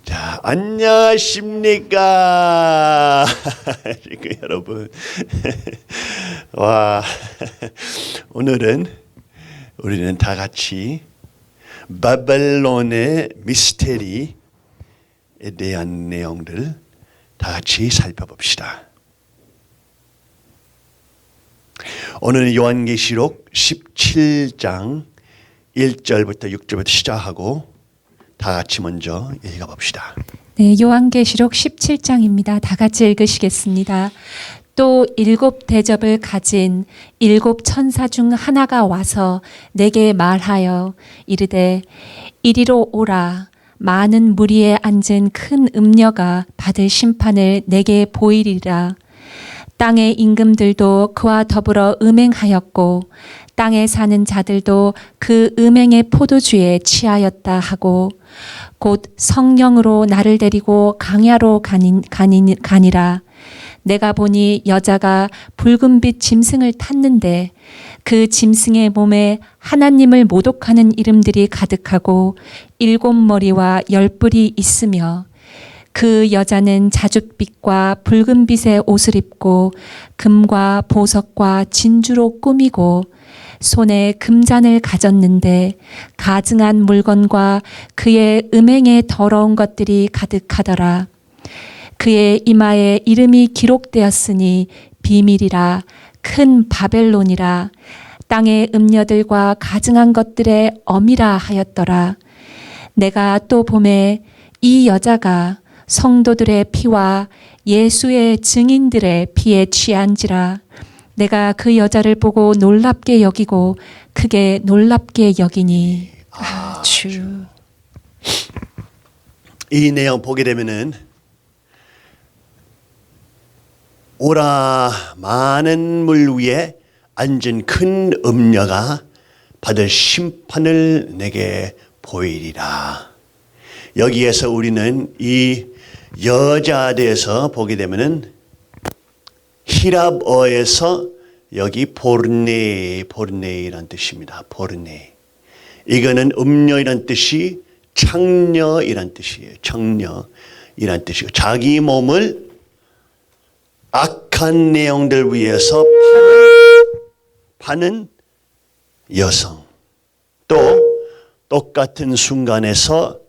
자, 안녕하십니까? 여러분. 와, 오늘은 우리는 다 같이 바벨론의 미스테리에 대한 내용들 다 같이 살펴봅시다. 오늘은 요한계시록 17장 1절부터 6절부터 시작하고 다 같이 먼저 읽어봅시다. 네, 요한계시록 17장입니다. 다 같이 읽으시겠습니다. 또 7 대접을 가진 7 천사 중 하나가 와서 내게 말하여 이르되 이리로 오라. 많은 무리에 앉은 큰 음녀가 받을 심판을 내게 보이리라. 땅의 임금들도 그와 더불어 음행하였고 땅에 사는 자들도 그 음행의 포도주에 취하였다 하고 곧 성령으로 나를 데리고 강야로 가니라. 내가 보니 여자가 붉은빛 짐승을 탔는데 그 짐승의 몸에 하나님을 모독하는 이름들이 가득하고 7 머리와 10 뿔이 있으며 그 여자는 자줏빛과 붉은빛의 옷을 입고 금과 보석과 진주로 꾸미고 손에 금잔을 가졌는데 가증한 물건과 그의 음행의 더러운 것들이 가득하더라. 그의 이마에 이름이 기록되었으니 비밀이라 큰 바벨론이라 땅의 음녀들과 가증한 것들의 엄이라 하였더라. 내가 또 보매 이 여자가 성도들의 피와 예수의 증인들의 피에 취한지라. 내가 그 여자를 보고 놀랍게 여기고 크게 놀랍게 여기니. 주. 이 내용 보게 되면은 오라 많은 물 위에 앉은 큰 음녀가 받을 심판을 내게 보이리라. 여기에서 우리는 이 여자에 대해서 보게 되면은 히랍어에서 여기 보르네이란 뜻입니다. 보르네. 이거는 음녀이란 뜻이 창녀이란 뜻이에요. 청녀이란 뜻이고 자기 몸을 악한 내용들 위해서 파는 여성. 또 똑같은 순간에서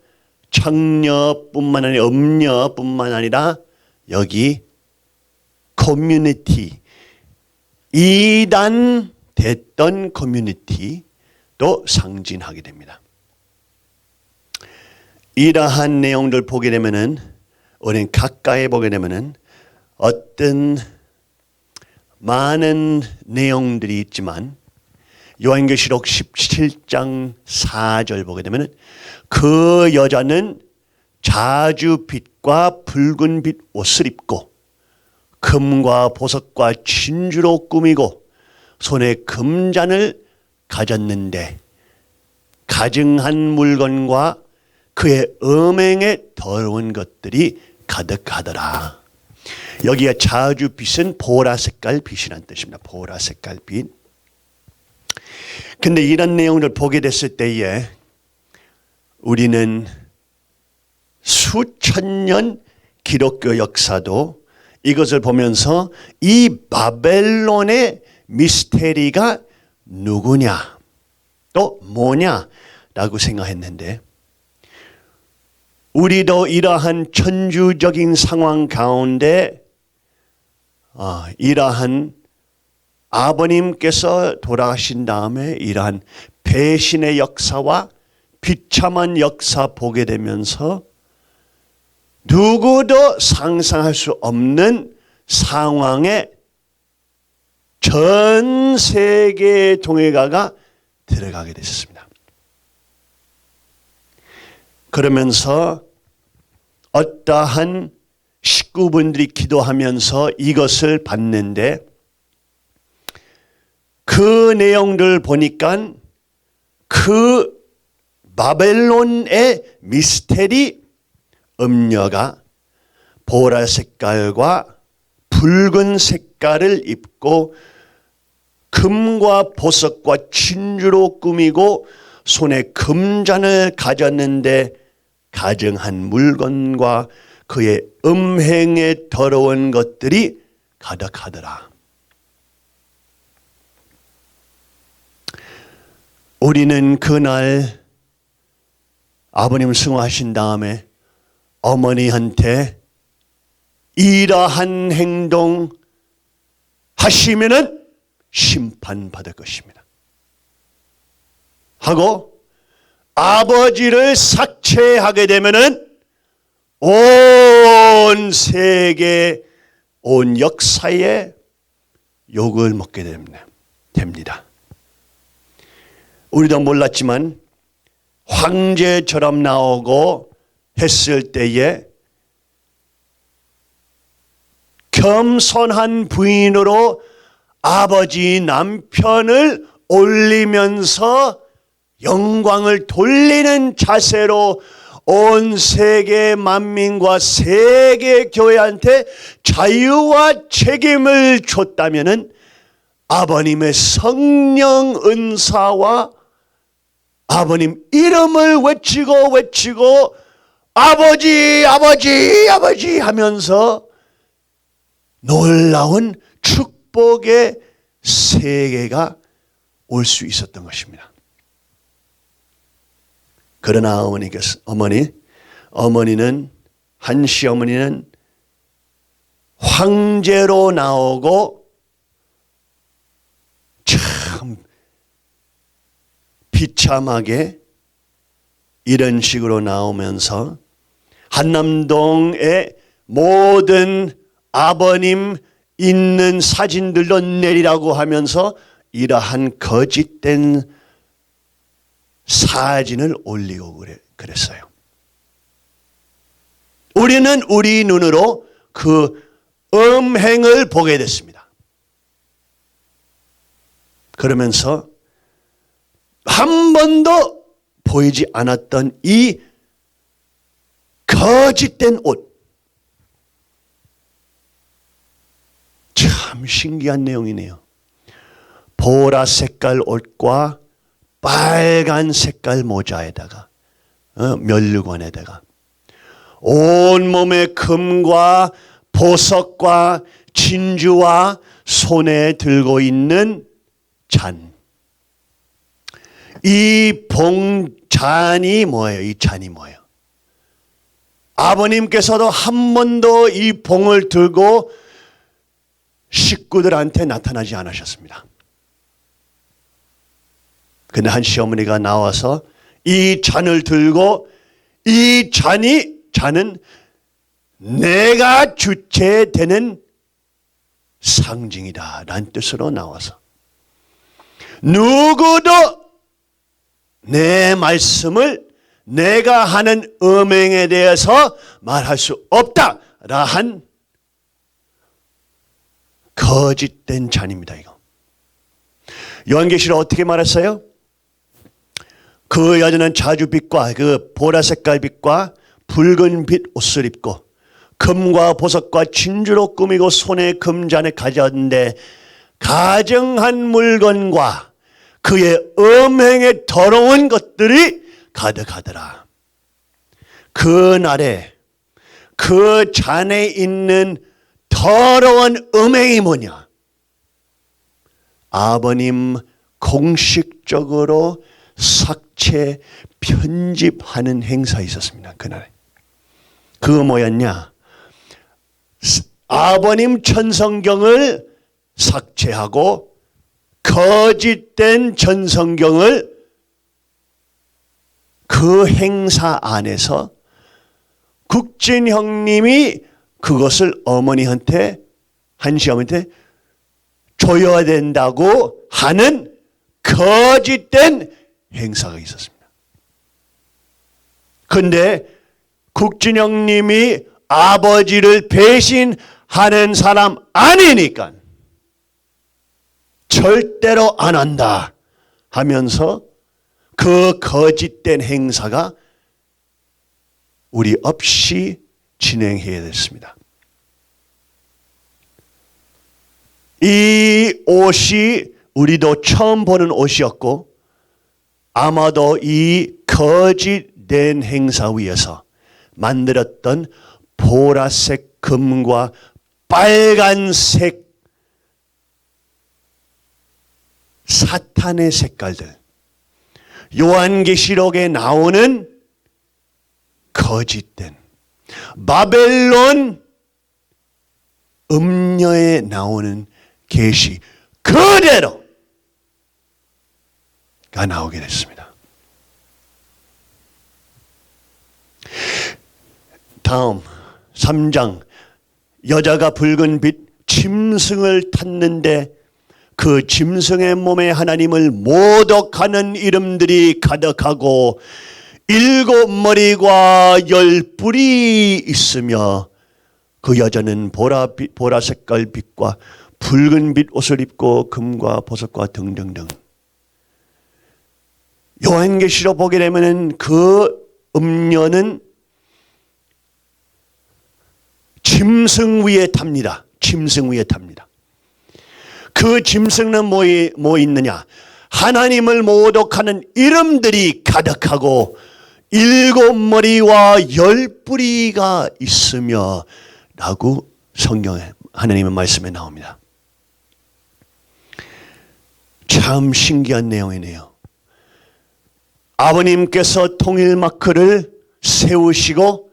청녀뿐만 아니라 음녀뿐만 아니라 여기 커뮤니티, 이단 됐던 커뮤니티도 상징하게 됩니다. 이러한 내용들 보게 되면은 우리는 가까이 보게 되면은 어떤 많은 내용들이 있지만 요한계시록 17장 4절 보게 되면은 그 여자는 자줏빛과 붉은빛 옷을 입고 금과 보석과 진주로 꾸미고 손에 금잔을 가졌는데 가증한 물건과 그의 음행에 더러운 것들이 가득하더라. 여기에 자줏빛은 보라 색깔 빛이란 뜻입니다. 보라 색깔 빛. 근데 이런 내용을 보게 됐을 때에 우리는 수천 년 기독교 역사도 이것을 보면서 이 바벨론의 미스테리가 누구냐 또 뭐냐라고 생각했는데 우리도 이러한 천주적인 상황 가운데 이러한 아버님께서 돌아가신 다음에 이러한 배신의 역사와 비참한 역사 보게 되면서 누구도 상상할 수 없는 상황에 전 세계 동해가가 들어가게 됐습니다. 그러면서 어떠한 식구분들이 기도하면서 이것을 봤는데 그 내용들 보니까 그 바벨론의 미스테리 음녀가 보라 색깔과 붉은 색깔을 입고 금과 보석과 진주로 꾸미고 손에 금잔을 가졌는데 가증한 물건과 그의 음행에 더러운 것들이 가득하더라. 우리는 그날 아버님 승화하신 다음에 어머니한테 이러한 행동 하시면은 심판받을 것입니다 하고, 아버지를 삭제하게 되면은 온 세계, 온 역사에 욕을 먹게 됩니다. 우리도 몰랐지만 황제처럼 나오고 했을 때에 겸손한 부인으로 아버지 남편을 올리면서 영광을 돌리는 자세로 온 세계 만민과 세계 교회한테 자유와 책임을 줬다면은 아버님의 성령 은사와 아버님 이름을 외치고 아버지 아버지 아버지 하면서 놀라운 축복의 세계가 올 수 있었던 것입니다. 그러나 어머니는 한시 어머니는 황제로 나오고 참 비참하게 이런 식으로 나오면서 한남동의 모든 아버님 있는 사진들도 내리라고 하면서 이러한 거짓된 사진을 올리고 그랬어요. 우리는 우리 눈으로 그 음행을 보게 됐습니다. 그러면서 한 번도 보이지 않았던 이 거짓된 옷, 참 신기한 내용이네요. 보라 색깔 옷과 빨간 색깔 모자에다가 면류관에다가 온몸에 금과 보석과 진주와 손에 들고 있는 잔. 이 잔이 뭐예요? 이 잔이 뭐예요? 아버님께서도 한 번도 이 봉을 들고 식구들한테 나타나지 않으셨습니다. 근데 한 시어머니가 나와서 이 잔을 들고 이 잔은 내가 주체되는 상징이다 라는 뜻으로 나와서 누구도 내 말씀을 내가 하는 음행에 대해서 말할 수 없다 라한 거짓된 잔입니다. 이거 요한계시록 어떻게 말했어요? 그 여자는 자주빛과 그 보라 색깔 빛과 붉은 빛 옷을 입고 금과 보석과 진주로 꾸미고 손에 금잔을 가졌는데 가증한 물건과 그의 음행에 더러운 것들이 가득하더라. 그 날에 그 잔에 있는 더러운 음행이 뭐냐? 아버님 공식적으로 삭제 편집하는 행사 있었습니다. 그날에. 그거 뭐였냐? 아버님 천성경을 삭제하고 거짓된 전성경을 그 행사 안에서 국진 형님이 그것을 어머니한테 한시 어머니한테 줘야 된다고 하는 거짓된 행사가 있었습니다. 그런데 국진 형님이 아버지를 배신하는 사람 아니니까 절대로 안 한다 하면서 그 거짓된 행사가 우리 없이 진행해야 됐습니다. 이 옷이 우리도 처음 보는 옷이었고 아마도 이 거짓된 행사 위에서 만들었던 보라색 금과 빨간색 사탄의 색깔들, 요한계시록에 나오는 거짓된 바벨론 음녀에 나오는 계시 그대로가 나오게 됐습니다. 다음 3장, 여자가 붉은 빛 짐승을 탔는데 그 짐승의 몸에 하나님을 모독하는 이름들이 가득하고 7머리과 10뿔이 있으며 그 여자는 보라 색깔 빛과 붉은 빛 옷을 입고 금과 보석과 등등등. 요한계시록 보게 되면은 그 음녀는 짐승 위에 탑니다. 짐승 위에 탑니다. 그 짐승은 뭐 있느냐? 하나님을 모독하는 이름들이 가득하고 7머리와 10뿔이가 있으며 라고 성경에 하나님의 말씀에 나옵니다. 참 신기한 내용이네요. 아버님께서 통일마크를 세우시고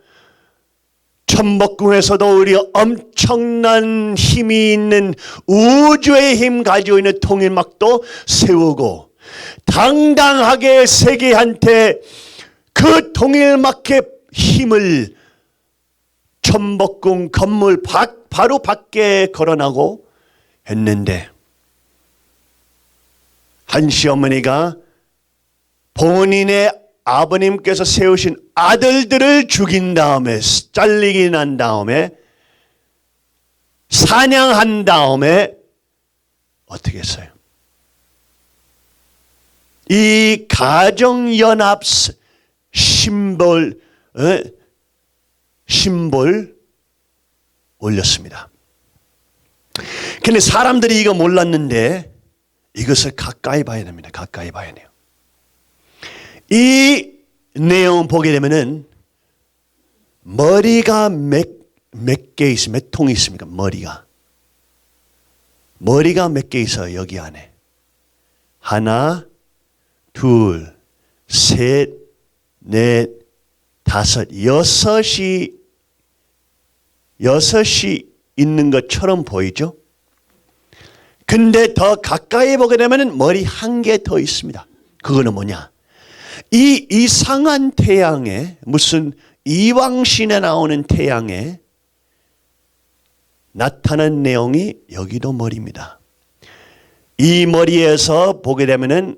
천복궁에서도 우리 엄청난 힘이 있는 우주의 힘 가지고 있는 통일막도 세우고 당당하게 세계한테 그 통일막의 힘을 천복궁 건물 바로 밖에 걸어나고 했는데 한 시어머니가 본인의 아버님께서 세우신 아들들을 죽인 다음에 잘리기 난 다음에 사냥한 다음에 어떻게 했어요? 이 가정연합 심볼 올렸습니다. 근데 사람들이 이거 몰랐는데 이것을 가까이 봐야 됩니다. 가까이 봐야 돼요. 이 내용 보게 되면은 머리가 몇 개 있어요? 몇 통이 있습니까? 머리가 몇 개 있어요? 여기 안에. 하나, 둘, 셋, 넷, 다섯, 여섯이 있는 것처럼 보이죠? 근데 더 가까이 보게 되면 머리 한 개 더 있습니다. 그거는 뭐냐? 이 이상한 태양에, 무슨 이방신에 나오는 태양에 나타난 내용이 여기도 머리입니다. 이 머리에서 보게 되면은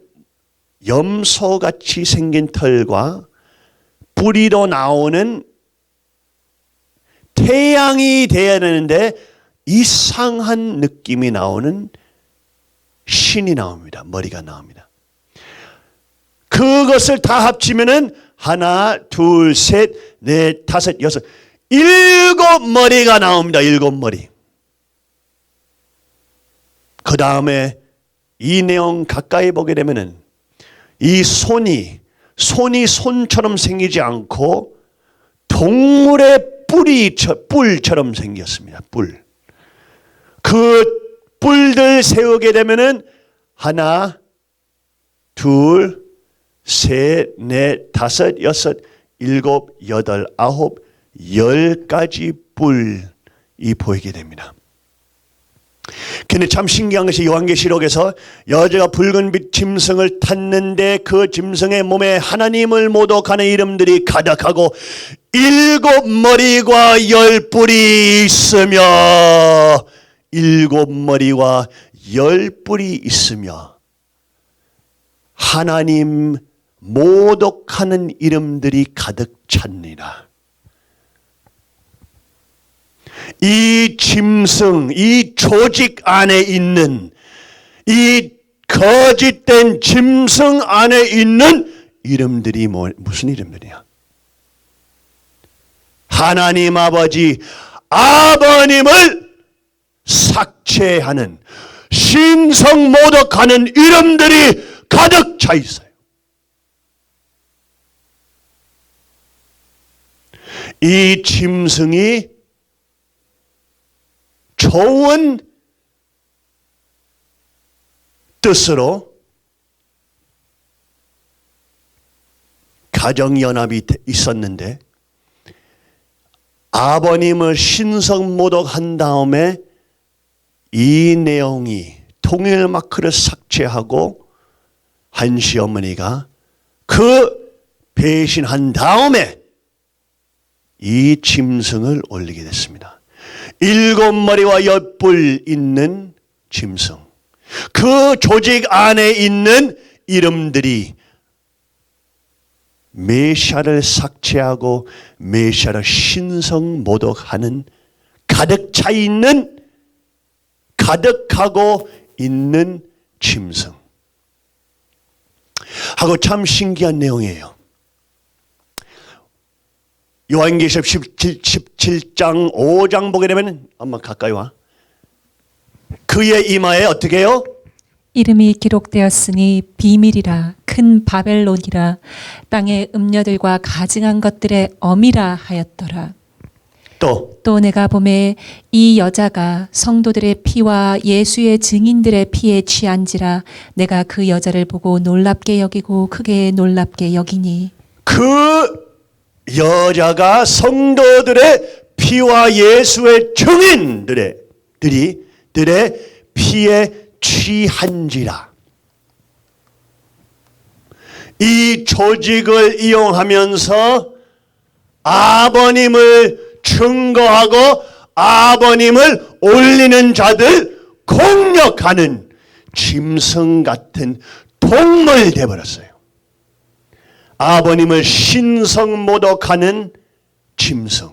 염소같이 생긴 털과 뿌리로 나오는 태양이 되어야 되는데 이상한 느낌이 나오는 신이 나옵니다. 머리가 나옵니다. 그것을 다 합치면은 하나, 둘, 셋, 넷, 다섯, 여섯, 7머리가 나옵니다. 7머리. 그 다음에 이 내용 가까이 보게 되면은 이 손이 손처럼 생기지 않고 동물의 뿔처럼 생겼습니다. 뿔. 그 뿔들 세우게 되면은 하나, 둘, 셋, 넷, 다섯, 여섯, 일곱, 여덟, 아홉, 10가지 뿔이 보이게 됩니다. 근데 참 신기한 것이 요한계시록에서 여자가 붉은 빛 짐승을 탔는데 그 짐승의 몸에 하나님을 모독하는 이름들이 가득하고 7머리과 10뿔이 있으며 7머리와 10뿔이 있으며 하나님 모독하는 이름들이 가득 찼느니라. 이 짐승, 이 조직 안에 있는 이 거짓된 짐승 안에 있는 이름들이 무슨 이름들이야? 하나님 아버님을 삭제하는 신성 모독하는 이름들이 가득 차 있어요. 이 짐승이 좋은 뜻으로 가정연합이 있었는데 아버님을 신성모독한 다음에 이 내용이 통일 마크를 삭제하고 한 시어머니가 그 배신한 다음에 이 짐승을 올리게 됐습니다. 7머리와 10뿔 있는 짐승. 그 조직 안에 있는 이름들이 메시아를 삭제하고 메시아를 신성 모독하는 가득하고 있는 짐승. 하고 참 신기한 내용이에요. 요한계시록 17장 5장 보게 되면 엄마 가까이 와. 그의 이마에 어떻게 해요? 이름이 기록되었으니 비밀이라 큰 바벨론이라 땅의 음녀들과 가증한 것들의 어미라 하였더라. 또 내가 보매 이 여자가 성도들의 피와 예수의 증인들의 피에 취한지라 내가 그 여자를 보고 놀랍게 여기고 크게 놀랍게 여기니 그 여자가 성도들의 피와 예수의 증인들의 피에 취한지라. 이 조직을 이용하면서 아버님을 증거하고 아버님을 올리는 자들 공격하는 짐승 같은 동물 되어버렸어요. 아버님을 신성 모독하는 짐승.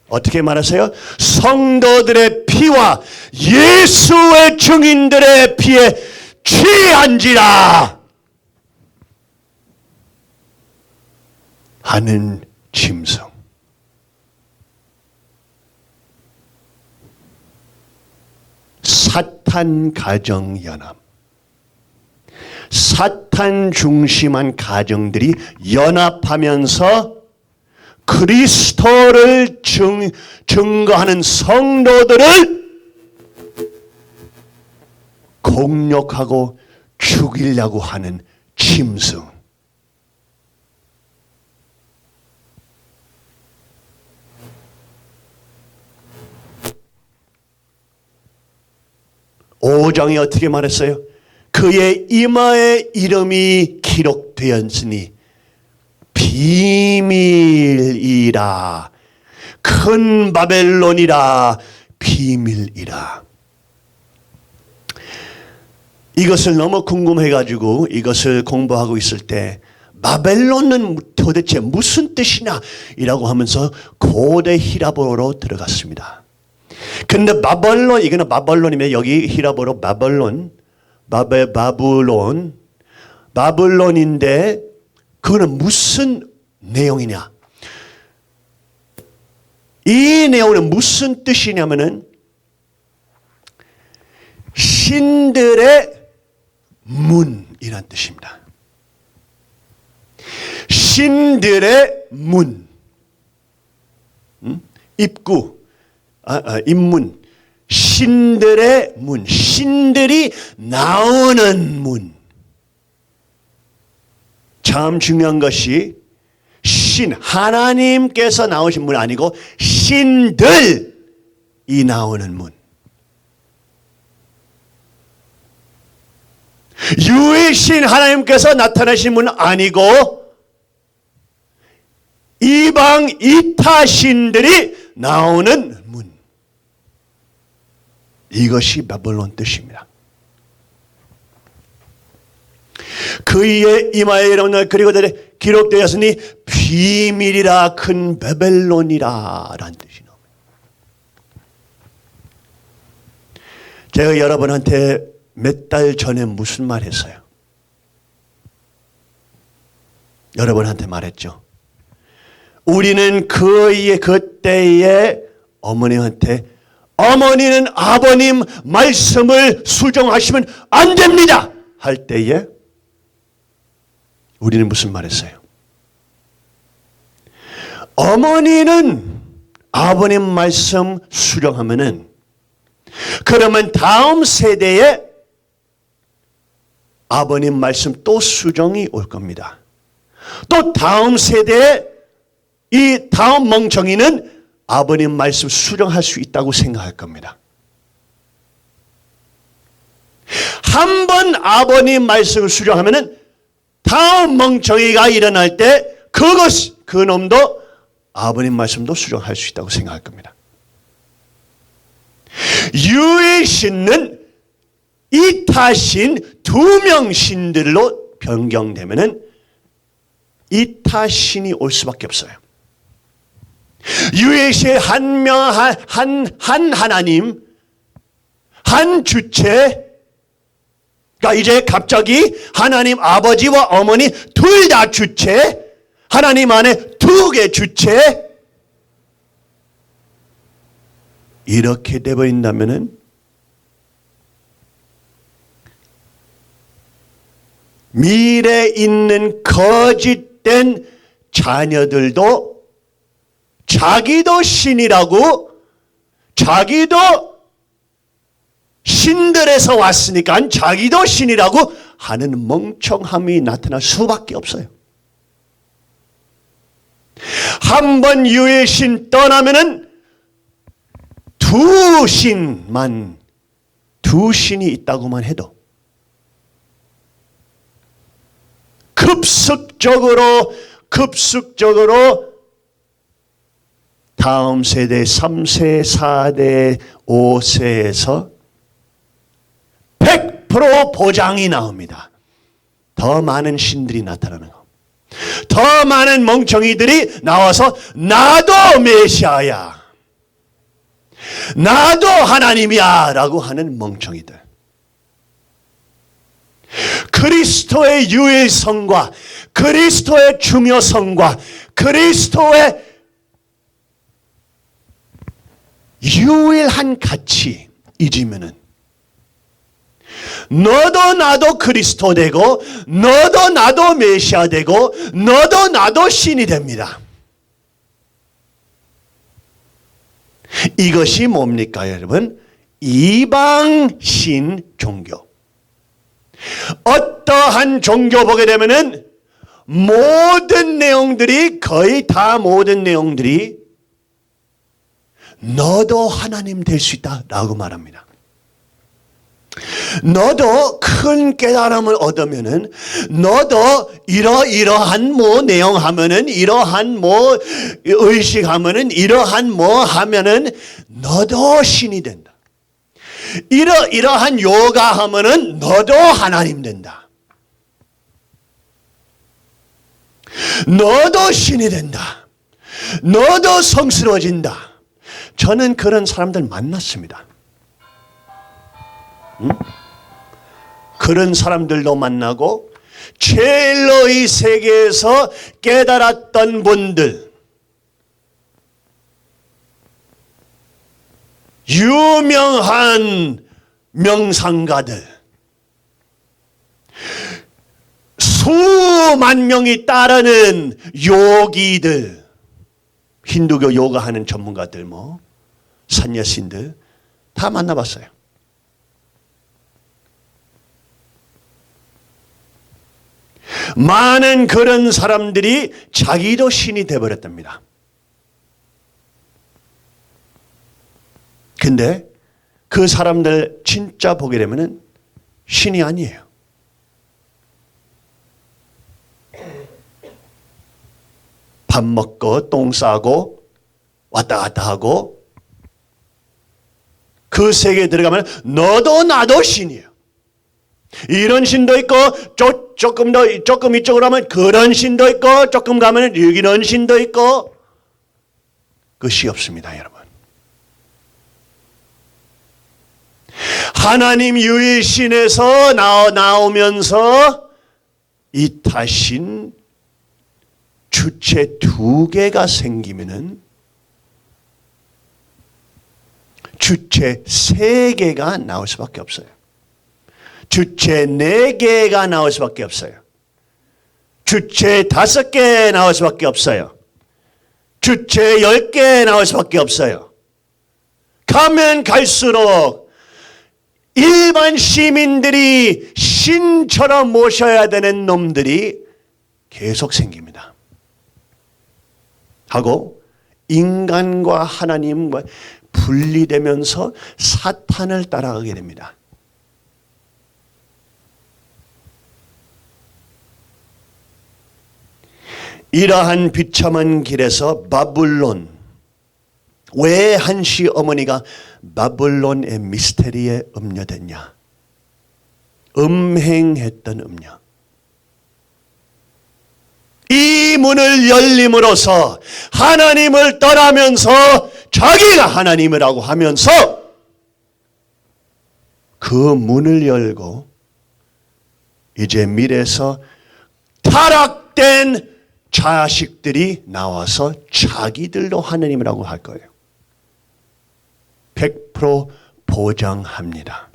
어떻게 말하세요? 성도들의 피와 예수의 증인들의 피에 취한지라 하는 짐승. 사탄 가정연합. 사탄 중심한 가정들이 연합하면서 그리스도를 증거하는 성도들을 공격하고 죽이려고 하는 짐승. 오장이 어떻게 말했어요? 그의 이마에 이름이 기록되었으니 비밀이라. 큰 바벨론이라. 비밀이라. 이것을 너무 궁금해가지고 이것을 공부하고 있을 때 바벨론은 도대체 무슨 뜻이냐 이라고 하면서 고대 히라보로 들어갔습니다. 근데 이거는 바벨론이면 여기 히라보로 바벨론인데 그거는 무슨 내용이냐? 이 내용은 무슨 뜻이냐면은 신들의 문이란 뜻입니다. 신들의 문, 입구, 입문, 신들의 문, 신들이 나오는 문. 참 중요한 것이 하나님께서 나오신 문 아니고 신들이 나오는 문. 유일신 하나님께서 나타나신 문 아니고 이방 이타신들이 나오는 문. 이것이 바벨론 뜻입니다. 그의 이마에 이름은 그리고 기록되었으니 비밀이라 큰 바벨론이라 라는 뜻이 나옵니다. 제가 여러분한테 몇 달 전에 무슨 말 했어요? 여러분한테 말했죠. 우리는 그때에 어머니한테 어머니는 아버님 말씀을 수정하시면 안 됩니다 할 때에 우리는 무슨 말 했어요? 어머니는 아버님 말씀 수령하면은 그러면 다음 세대에 아버님 말씀 또 수정이 올 겁니다. 또 다음 세대에 이 다음 멍청이는 아버님 말씀 수령할 수 있다고 생각할 겁니다. 한 번 아버님 말씀을 수령하면은 다음 멍청이가 일어날 때 그 놈도 아버님 말씀도 수령할 수 있다고 생각할 겁니다. 유일신은 이타신 두 명 신들로 변경되면은 이타신이 올 수밖에 없어요. 유일신 한 하나님, 한 주체. 그러니까 이제 갑자기 하나님 아버지와 어머니 둘 다 주체, 하나님 안에 두 개 주체. 이렇게 돼버린다면은 미래에 있는 거짓된 자녀들도 자기도 신이라고, 자기도 신들에서 왔으니까 자기도 신이라고 하는 멍청함이 나타날 수밖에 없어요. 한 번 유일신 떠나면은 두 신이 있다고만 해도 급속적으로 다음 세대 3세, 4대, 5세에서 100% 보장이 나옵니다. 더 많은 신들이 나타나는 거. 더 많은 멍청이들이 나와서 나도 메시아야, 나도 하나님이야 라고 하는 멍청이들. 그리스도의 유일성과 그리스도의 중요성과 그리스도의 유일한 가치 잊으면은 너도 나도 그리스도 되고 너도 나도 메시아 되고 너도 나도 신이 됩니다. 이것이 뭡니까 여러분? 이방신 종교. 어떠한 종교 보게 되면은 모든 내용들이, 거의 다 모든 내용들이 너도 하나님 될 수 있다 라고 말합니다. 너도 큰 깨달음을 얻으면은, 너도 이러한 내용 하면은, 이러한 의식하면은, 이러한 하면은 너도 신이 된다. 이러한 요가 하면은 너도 하나님 된다. 너도 신이 된다. 너도 성스러워진다. 저는 그런 사람들 만났습니다. 그런 사람들도 만나고 제일로 이 세계에서 깨달았던 분들, 유명한 명상가들, 수만 명이 따르는 요기들, 힌두교 요가하는 전문가들, 산야신들 다 만나봤어요. 많은 그런 사람들이 자기도 신이 되어버렸답니다. 근데 그 사람들 진짜 보게 되면은 신이 아니에요. 밥 먹고 똥 싸고 왔다 갔다 하고 그 세계에 들어가면 너도 나도 신이에요. 이런 신도 있고 조금 이쪽으로 하면 그런 신도 있고 조금 가면 이런 신도 있고 끝이 없습니다, 여러분. 하나님 유일신에서 나오면서 이타신 주체 두 개가 생기면은 주체 세 개가 나올 수밖에 없어요. 주체 네 개가 나올 수밖에 없어요. 주체 5개 나올 수밖에 없어요. 주체 10개 나올 수밖에 없어요. 가면 갈수록 일반 시민들이 신처럼 모셔야 되는 놈들이 계속 생깁니다. 하고 인간과 하나님과 분리되면서 사탄을 따라가게 됩니다. 이러한 비참한 길에서 바블론, 왜 한시 어머니가 바블론의 미스테리에 음녀됐냐? 음행했던 음녀. 이 문을 열림으로써 하나님을 떠나면서 자기가 하나님이라고 하면서 그 문을 열고 이제 밀에서 타락된 자식들이 나와서 자기들도 하나님이라고 할 거예요. 100% 보장합니다.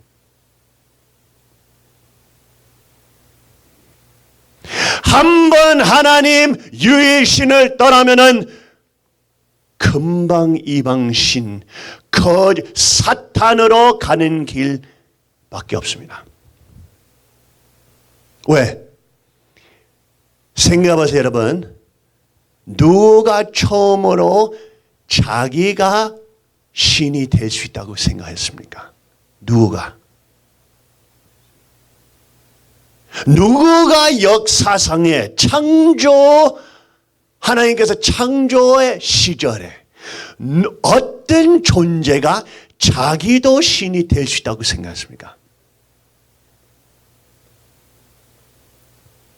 한번 하나님 유일신을 떠나면은 금방 이방신, 사탄으로 가는 길밖에 없습니다. 왜? 생각해보세요, 여러분. 누가 처음으로 자기가 신이 될 수 있다고 생각했습니까? 누가 역사상의 하나님께서 창조의 시절에 어떤 존재가 자기도 신이 될 수 있다고 생각했습니까?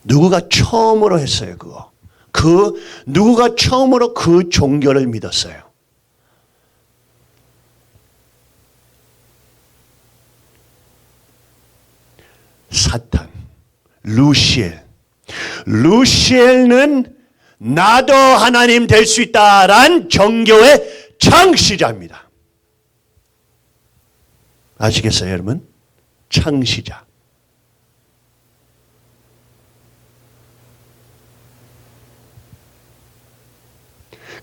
누구가 처음으로 했어요, 그거. 누구가 처음으로 그 종교를 믿었어요? 사탄, 루시엘. 루시엘은 나도 하나님 될 수 있다란 종교의 창시자입니다. 아시겠어요, 여러분? 창시자.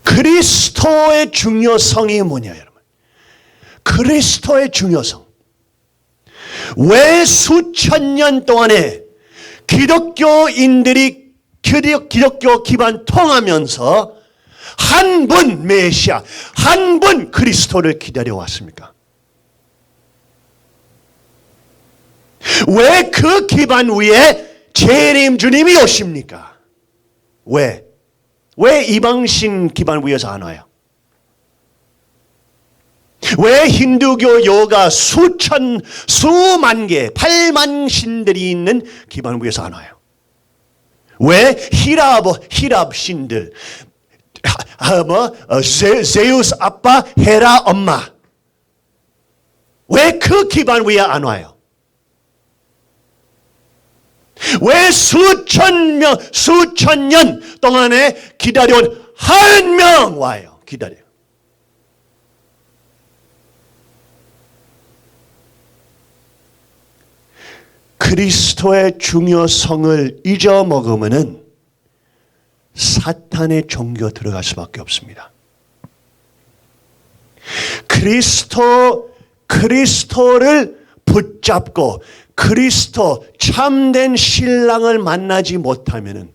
그리스도의 중요성이 뭐냐, 여러분? 그리스도의 중요성. 왜 수천 년 동안에 기독교인들이 기독교 기반 통하면서 한 분 메시아, 한 분 그리스도를 기다려왔습니까? 왜 그 기반 위에 재림 주님이 오십니까? 왜 이방신 기반 위에서 안 와요? 왜 힌두교 요가 수만 개, 8만 신들이 있는 기반 위에서 안 와요? 왜 히랍 신들, 제우스 아빠, 헤라 엄마, 왜 그 기반 위에 안 와요? 왜 수천 년 동안에 기다려온 한 명 와요? 기다려요. 그리스도의 중요성을 잊어먹으면은 사탄의 종교 들어갈 수밖에 없습니다. 그리스도를 붙잡고 그리스도 참된 신랑을 만나지 못하면은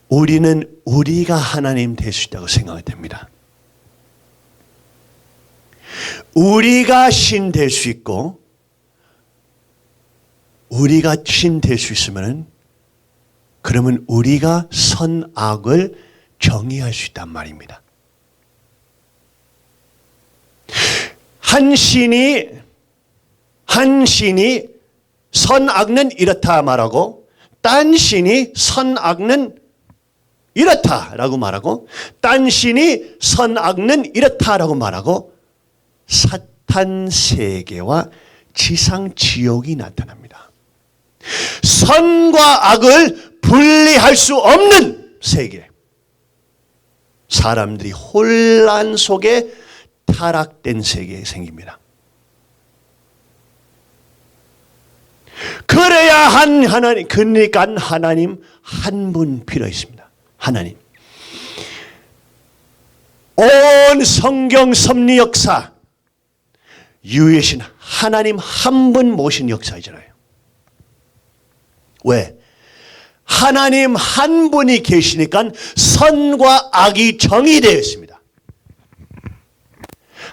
우리가 하나님 될 수 있다고 생각이 됩니다. 우리가 신 될 수 있고 우리가 신 될 수 있으면은 그러면 우리가 선악을 정의할 수 있단 말입니다. 한 신이 선악은 이렇다 말하고 딴 신이 선악은 이렇다라고 말하고 딴 신이 선악은 이렇다라고 말하고 사탄 세계와 지상 지옥이 나타납니다. 선과 악을 분리할 수 없는 세계. 사람들이 혼란 속에 타락된 세계에 생깁니다. 그래야 그러니까 하나님 한 분 필요 있습니다. 하나님. 온 성경 섭리 역사 유일신 하나님 한 분 모신 역사이잖아요. 왜? 하나님 한 분이 계시니까 선과 악이 정의되어 있습니다.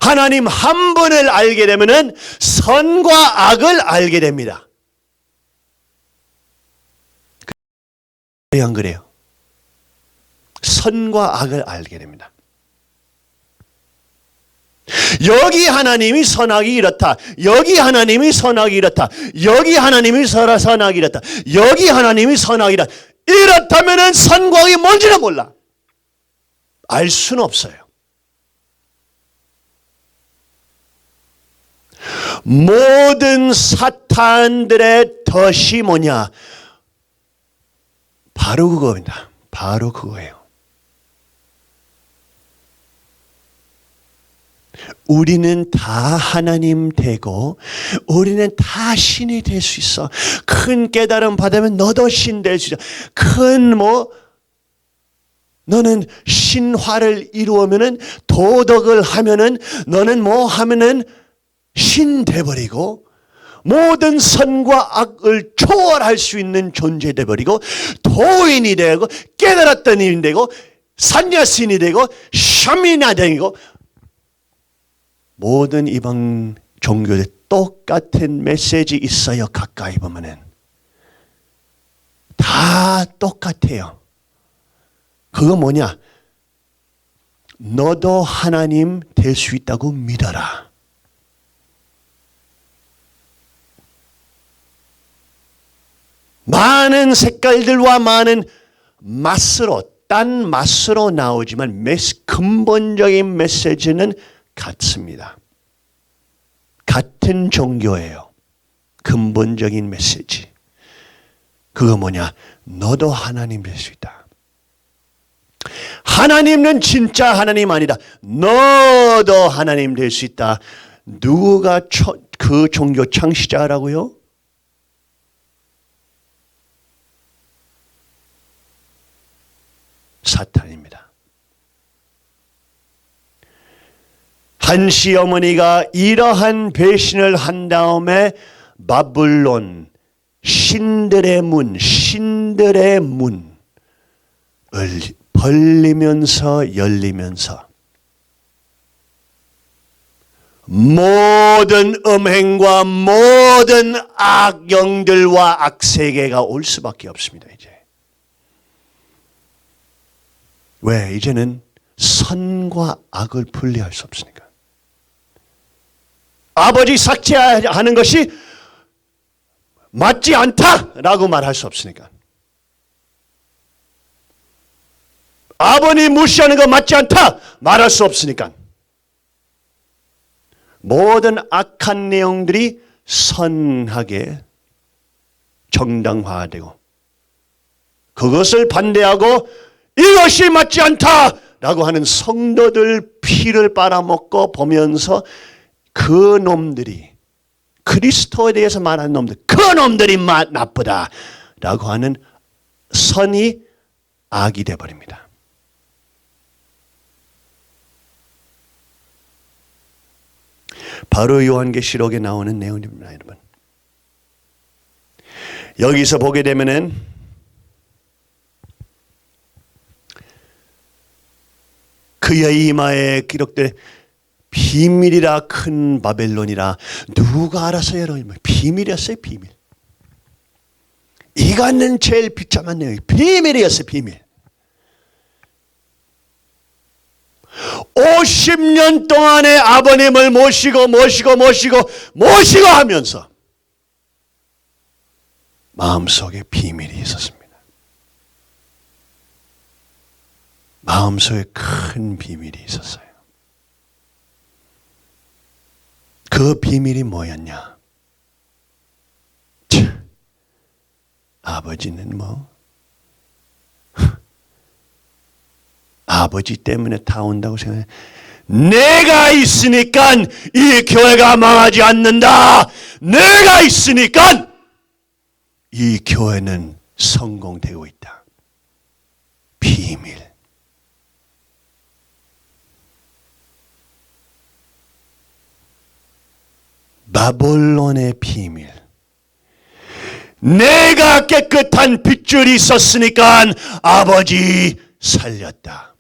하나님 한 분을 알게 되면은 선과 악을 알게 됩니다. 안 그래요? 선과 악을 알게 됩니다. 여기 하나님이 선악이 이렇다. 여기 하나님이 선악이 이렇다. 여기 하나님이 선악이 이렇다. 여기 하나님이 선악이 이렇다. 이렇다면은 선과 악이 뭔지는 몰라. 알 수는 없어요. 모든 사탄들의 덫이 뭐냐? 바로 그겁니다. 바로 그거예요. 우리는 다 하나님 되고 우리는 다 신이 될 수 있어. 큰 깨달음 받으면 너도 신 될 수 있어. 너는 신화를 이루면은 도덕을 하면은 너는 뭐 하면은 신 돼버리고 모든 선과 악을 초월할 수 있는 존재 돼버리고 도인이 되고 깨달았던 인이 되고 산야신이 되고 샤민이 되고 모든 이방 종교에 똑같은 메시지 있어요. 가까이 보면은 다 똑같아요. 그거 뭐냐? 너도 하나님 될 수 있다고 믿어라. 많은 색깔들과 많은 맛으로 딴 맛으로 나오지만 근본적인 메시지는 같습니다. 같은 종교예요. 근본적인 메시지. 그거 뭐냐? 너도 하나님 될 수 있다. 하나님은 진짜 하나님 아니다. 너도 하나님 될 수 있다. 누가 그 종교 창시자라고요? 사탄입니다. 한 시어머니가 이러한 배신을 한 다음에 바블론 신들의 문을 벌리면서 열리면서 모든 음행과 모든 악영들과 악세계가 올 수밖에 없습니다. 이제 왜? 이제는 선과 악을 분리할 수 없으니까. 아버지 삭제하는 것이 맞지 않다라고 말할 수 없으니까. 아버님 무시하는 거 맞지 않다 말할 수 없으니까. 모든 악한 내용들이 선하게 정당화되고 그것을 반대하고 이것이 맞지 않다라고 하는 성도들 피를 빨아먹고 보면서 그 놈들이 그리스도에 대해서 말하는 놈들 그 놈들이 나쁘다라고 하는 선이 악이 되어버립니다. 바로 요한계시록에 나오는 내용입니다. 여러분. 여기서 보게 되면은 그의 이마에 기록된 비밀이라 큰 바벨론이라 누가 알았어요? 여러분? 비밀이었어요. 비밀. 이거는 제일 비참한 내용이 비밀이었어요. 비밀. 50년 동안의 아버님을 모시고 하면서 마음속에 비밀이 있었습니다. 마음속에 큰 비밀이 있었어요. 그 비밀이 뭐였냐? 아버지는 아버지 때문에 다 온다고 생각해. 내가 있으니까 이 교회가 망하지 않는다. 내가 있으니까 이 교회는 성공되고 있다. 비밀. 바벨론의 비밀. 내가 깨끗한 핏줄이 있었으니까 아버지 살렸다.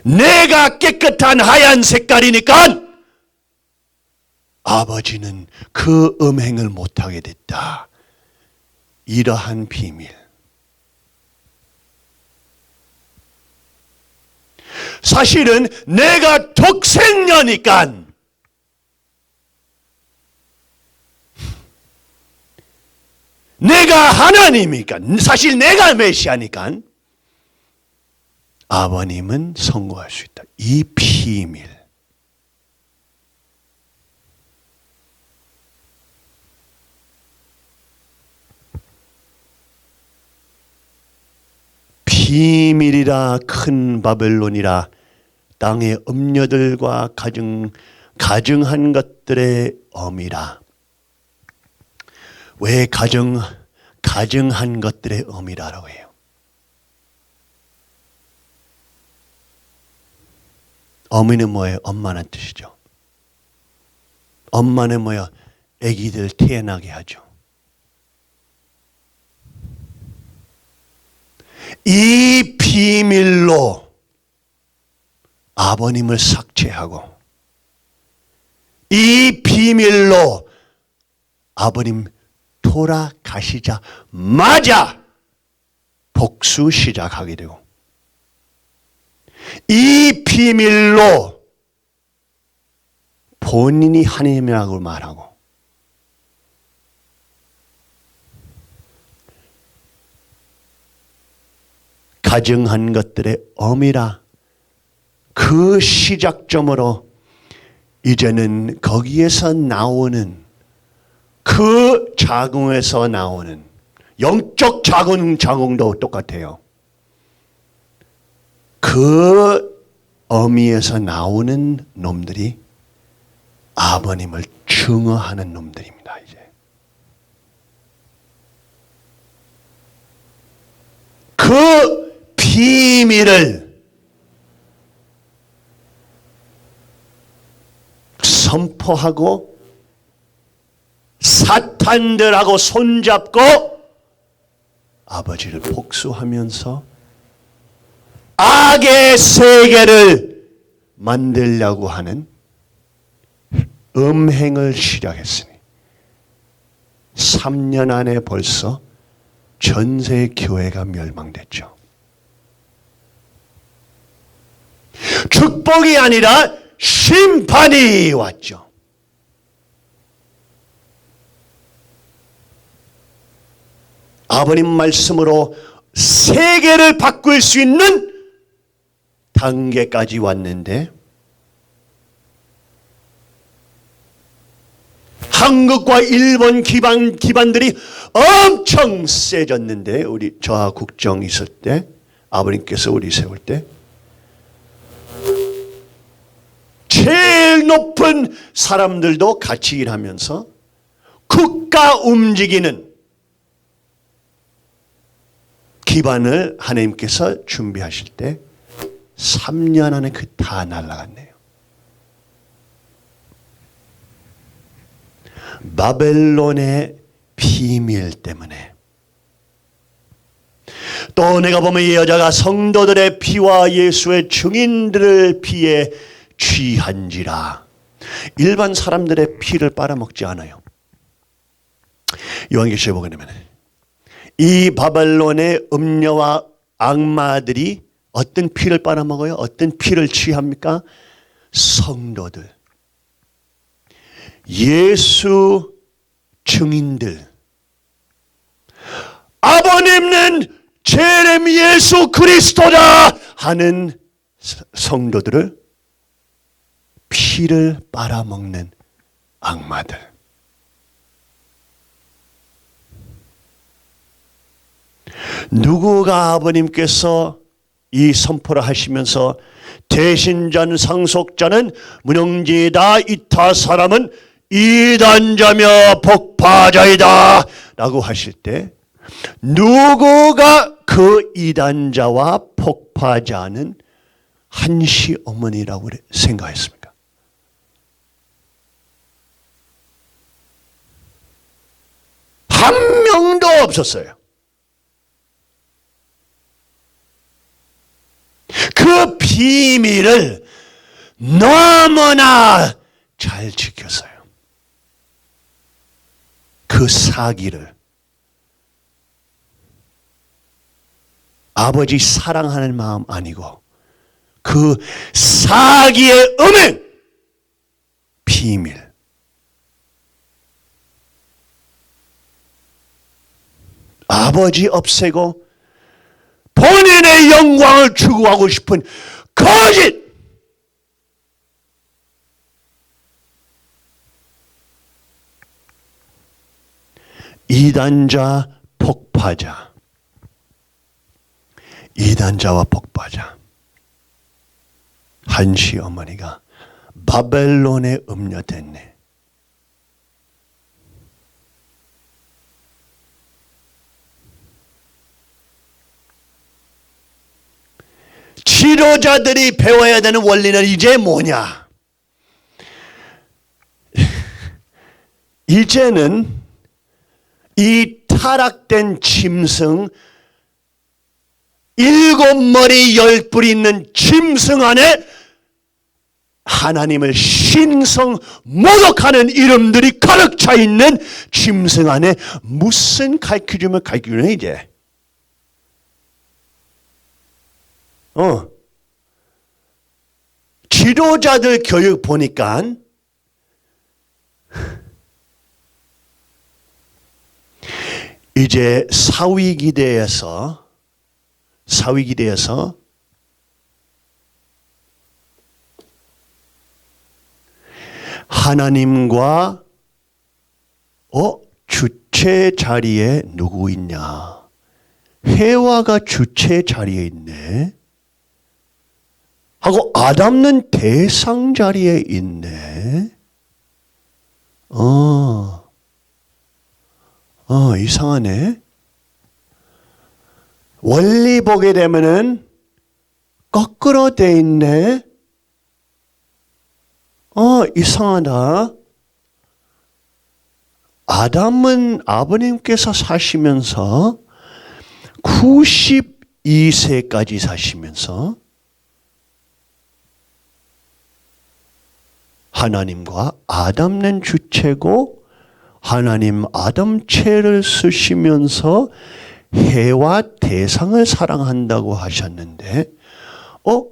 내가 깨끗한 하얀 색깔이니까 아버지는 그 음행을 못하게 됐다. 이러한 비밀. 사실은 내가 독생녀니까 내가 하나님이니까 사실 내가 메시아니까 아버님은 선고할 수 있다. 이 비밀. 비밀이라 큰 바벨론이라 땅의 음녀들과 가증한 것들의 어미라. 왜 가증한 것들의 어미라라고 해요? 어미는 뭐예요? 엄마란 뜻이죠. 엄마는 뭐예요? 아기들 태어나게 하죠. 이 비밀로 아버님을 삭제하고 이 비밀로 아버님 돌아가시자마자 복수 시작하게 되고 이 비밀로 본인이 하나님이라고 말하고 가증한 것들의 어미라 그 시작점으로 이제는 거기에서 나오는 그 자궁에서 나오는 영적 자궁도 똑같아요. 그 어미에서 나오는 놈들이 아버님을 증오하는 놈들입니다. 이제 그 비밀을 선포하고 사탄들하고 손잡고 아버지를 복수하면서 악의 세계를 만들려고 하는 음행을 시작했으니 3년 안에 벌써 전세 교회가 멸망됐죠. 축복이 아니라 심판이 왔죠. 아버님 말씀으로 세계를 바꿀 수 있는 단계까지 왔는데 한국과 일본 기반들이 엄청 세졌는데 우리 저하 국정 있을 때 아버님께서 우리 세울 때 제일 높은 사람들도 같이 일하면서 국가 움직이는 기반을 하나님께서 준비하실 때 3년 안에 그 다 날아갔네요. 바벨론의 비밀 때문에. 또 내가 보면 이 여자가 성도들의 피와 예수의 증인들의 피에 취한지라. 일반 사람들의 피를 빨아먹지 않아요. 요한계시록에 보게 되면 이 바벨론의 음녀와 악마들이 어떤 피를 빨아먹어요? 어떤 피를 취합니까? 성도들, 예수 증인들, 아버님은 제렘 예수 그리스도다 하는 성도들을 피를 빨아먹는 악마들. 누구가 아버님께서 이 선포를 하시면서 대신전 상속자는 문영지이다. 이타 사람은 이단자며 폭파자이다 라고 하실 때 누구가 그 이단자와 폭파자는 한시 어머니라고 생각했습니까? 한 명도 없었어요. 그 비밀을 너무나 잘 지켰어요. 그 사기를. 아버지 사랑하는 마음 아니고 그 사기의 음행, 비밀. 아버지 없애고 본인의 영광을 추구하고 싶은 거짓. 이단자, 폭파자. 이단자와 폭파자. 한시 어머니가 바벨론에 음녀됐네. 지도자들이 배워야 되는 원리는 이제 뭐냐? 이제는 이 타락된 짐승, 7머리 10뿔이 있는 짐승 안에 하나님을 신성 모독하는 이름들이 가득 차 있는 짐승 안에 무슨 가르쳐주면 가르쳐주네 이제. 지도자들 교육 보니까 이제 사위기대에서 하나님과 주체 자리에 누구 있냐? 해와가 주체 자리에 있네. 하고 아담은 대상 자리에 있네. 이상하네. 원리 보게 되면은 거꾸로 돼 있네. 이상하다. 아담은 아버님께서 사시면서 92세까지 사시면서 하나님과 아담는 주체고 하나님 아담체를 쓰시면서 해와 대상을 사랑한다고 하셨는데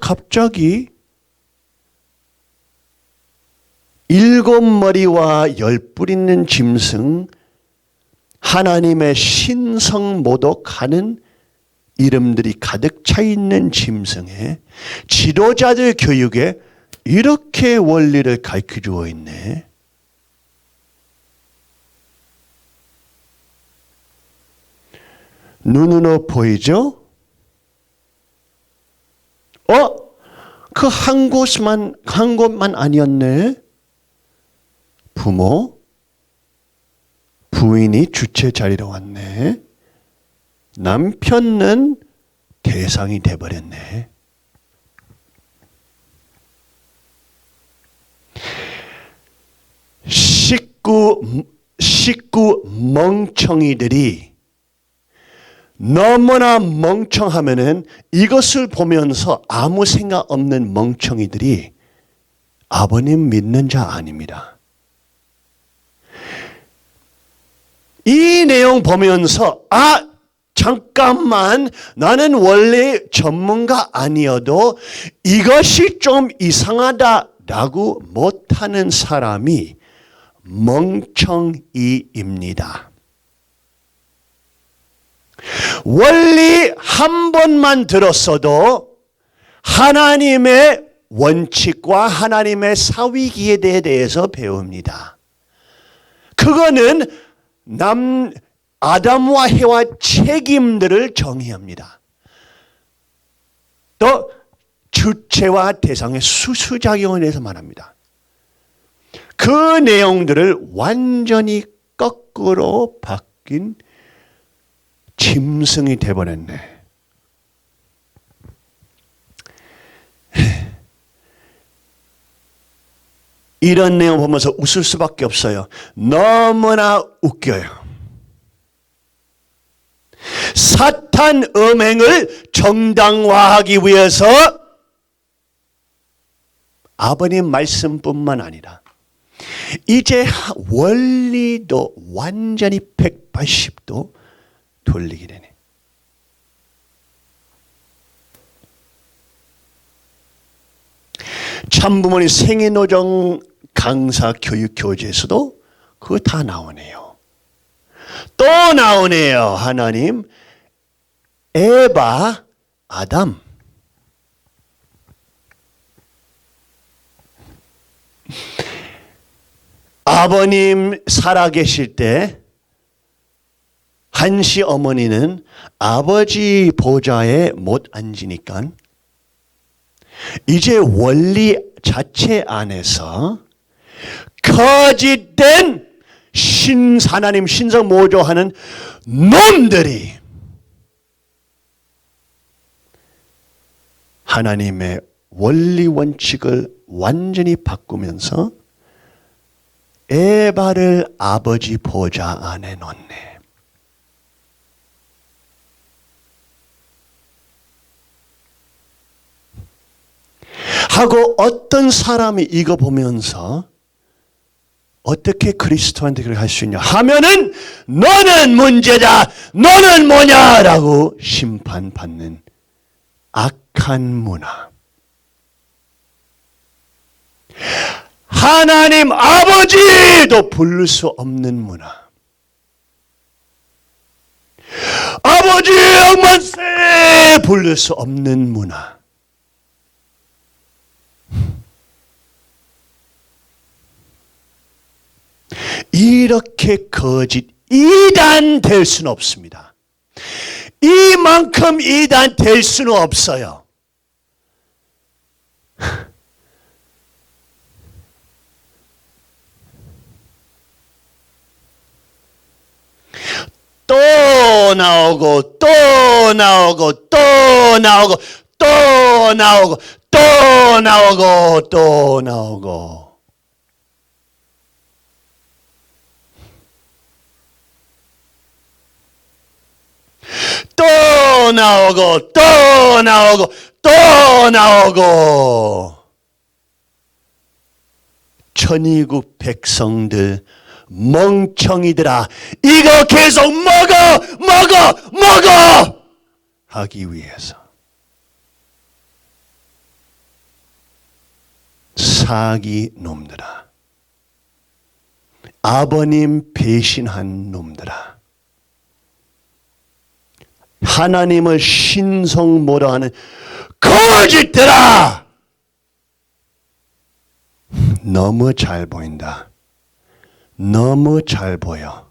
갑자기 7머리와 10뿔 있는 짐승, 하나님의 신성 모독하는 이름들이 가득 차 있는 짐승에 지도자들 교육에 이렇게 원리를 가르쳐 주어 있네. 눈으로 보이죠? 그 한 곳만 아니었네. 부모, 부인이 주체 자리로 왔네. 남편은 대상이 돼버렸네. 식구 멍청이들이 너무나 멍청하면은 이것을 보면서 아무 생각 없는 멍청이들이 아버님 믿는 자 아닙니다. 이 내용 보면서 잠깐만, 나는 원래 전문가 아니어도 이것이 좀 이상하다라고 못하는 사람이 멍청이입니다. 원리 한 번만 들었어도 하나님의 원칙과 하나님의 사위기에 대해서 배웁니다. 그거는 아담과 해와 책임들을 정의합니다. 또 주체와 대상의 수수작용에 대해서 말합니다. 그 내용들을 완전히 거꾸로 바뀐 짐승이 돼버렸네. 이런 내용 보면서 웃을 수밖에 없어요. 너무나 웃겨요. 사탄 음행을 정당화하기 위해서 아버님 말씀뿐만 아니라 이제 원리도 완전히 180도 돌리게 되네. 참부모님 생애노정 강사 교육 교재에서도 그거 다 나오네요. 또 나오네요. 하나님 에바 아담 아버님 살아계실 때 한시 어머니는 아버지 보좌에 못 앉으니까 이제 원리 자체 안에서 거짓된 하나님 신성 모조하는 놈들이 하나님의 원리 원칙을 완전히 바꾸면서 에바를 아버지 보좌 안에 놓네. 하고 어떤 사람이 이거 보면서 어떻게 그리스도한테 그렇게 할 수 있냐 하면은 너는 문제다, 너는 뭐냐라고 심판받는 악한 문화. 하나님 아버지도 부를 수 없는 문화. 아버지 영만세 부를 수 없는 문화. 이렇게 거짓 이단 될 수는 없습니다. 이만큼 이단 될 수는 없어요. 또 나오고 또 나오고 또 나오고 또 나오고 또 나오고 또 나오고 또 나오고 또 나오고 또 나오고 천의국 백성들 멍청이들아 이거 계속 먹어 하기 위해서 사기 놈들아 아버님 배신한 놈들아 하나님을 신성 뭐라 하는 거짓들아 너무 잘 보인다. 너무 잘 보여.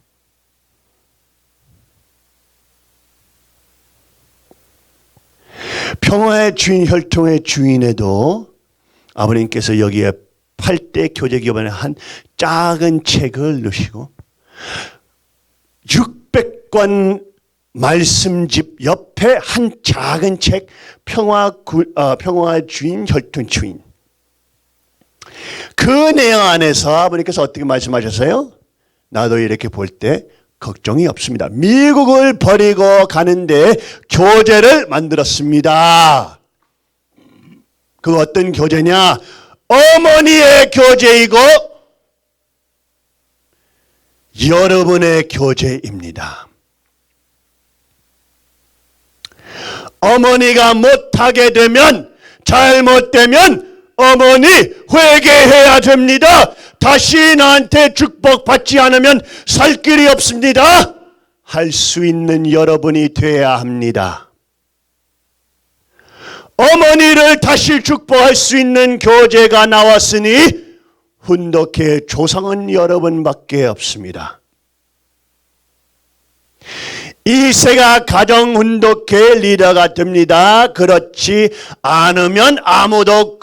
평화의 주인 혈통의 주인에도 아버님께서 여기에 8대 교제 기업안에 한 작은 책을 넣으시고 600권 말씀집 옆에 한 작은 책 평화 주인 혈통 주인 그 내용 안에서 아버님께서 어떻게 말씀하셨어요? 나도 이렇게 볼 때 걱정이 없습니다. 미국을 버리고 가는데 교재를 만들었습니다. 그 어떤 교재냐? 어머니의 교재이고 여러분의 교재입니다. 어머니가 못하게 되면 잘못되면 어머니 회개해야 됩니다. 다시 나한테 축복받지 않으면 살 길이 없습니다. 할 수 있는 여러분이 돼야 합니다. 어머니를 다시 축복할 수 있는 교재가 나왔으니 훈독회 조상은 여러분밖에 없습니다. 이세가 가정 훈독회 리더가 됩니다. 그렇지 않으면 아무도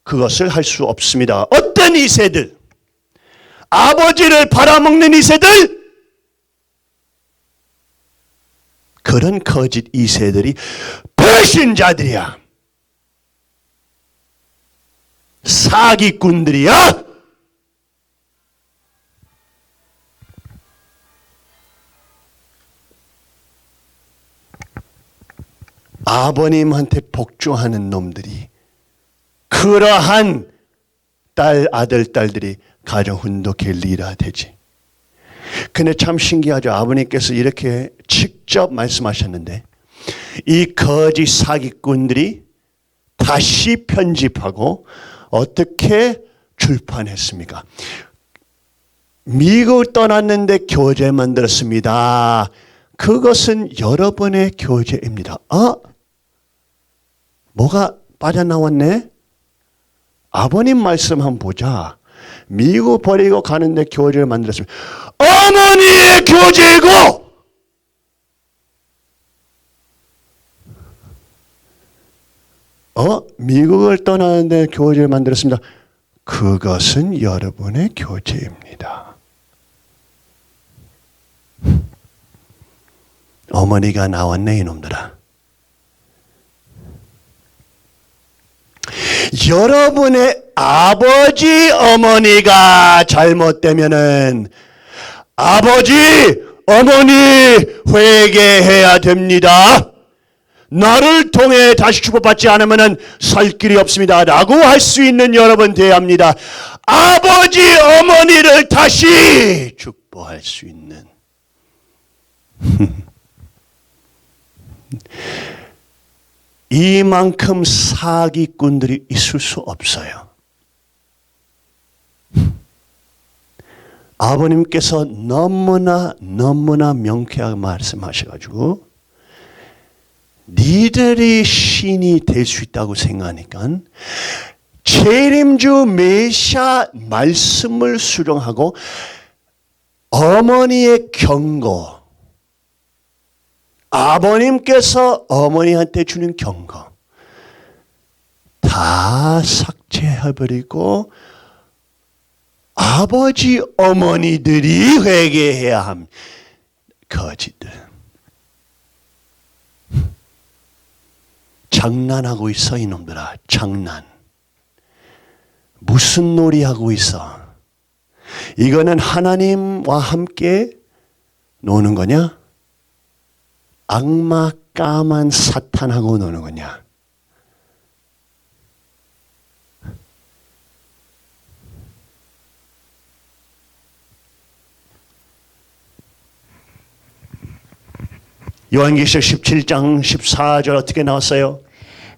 그것을 할 수 없습니다. 어떤 이세들? 아버지를 팔아먹는 이세들? 그런 거짓 이세들이 배신자들이야. 사기꾼들이야. 아버님한테 복종하는 놈들이 그러한 아들, 딸들이 가정 훈독할 리라 되지. 근데 참 신기하죠. 아버님께서 이렇게 직접 말씀하셨는데 이 거짓 사기꾼들이 다시 편집하고 어떻게 출판했습니까? 미국 떠났는데 교재 만들었습니다. 그것은 여러분의 교재입니다. 뭐가 빠져나왔네? 아버님 말씀 한번 보자. 미국 버리고 가는데 교재를 만들었습니다. 어머니의 교재고! 미국을 떠나는데 교재를 만들었습니다. 그것은 여러분의 교재입니다. 어머니가 나왔네 이놈들아. 여러분의 아버지 어머니가 잘못되면은 아버지 어머니 회개해야 됩니다. 나를 통해 다시 축복받지 않으면 살 길이 없습니다. 라고 할 수 있는 여러분 되어야 합니다. 아버지 어머니를 다시 축복할 수 있는 이만큼 사기꾼들이 있을 수 없어요. 아버님께서 너무나 명쾌하게 말씀하셔가지고 니들이 신이 될 수 있다고 생각하니까 재림주 메시아 말씀을 수령하고 어머니의 경고, 아버님께서 어머니한테 주는 경고 다 삭제해버리고 아버지 어머니들이 회개해야 합니다. 거짓들. 장난하고 있어 이놈들아. 장난. 무슨 놀이하고 있어. 이거는 하나님과 함께 노는 거냐? 악마 까만 사탄하고 노는 거냐? 요한계시록 17장 14절 어떻게 나왔어요?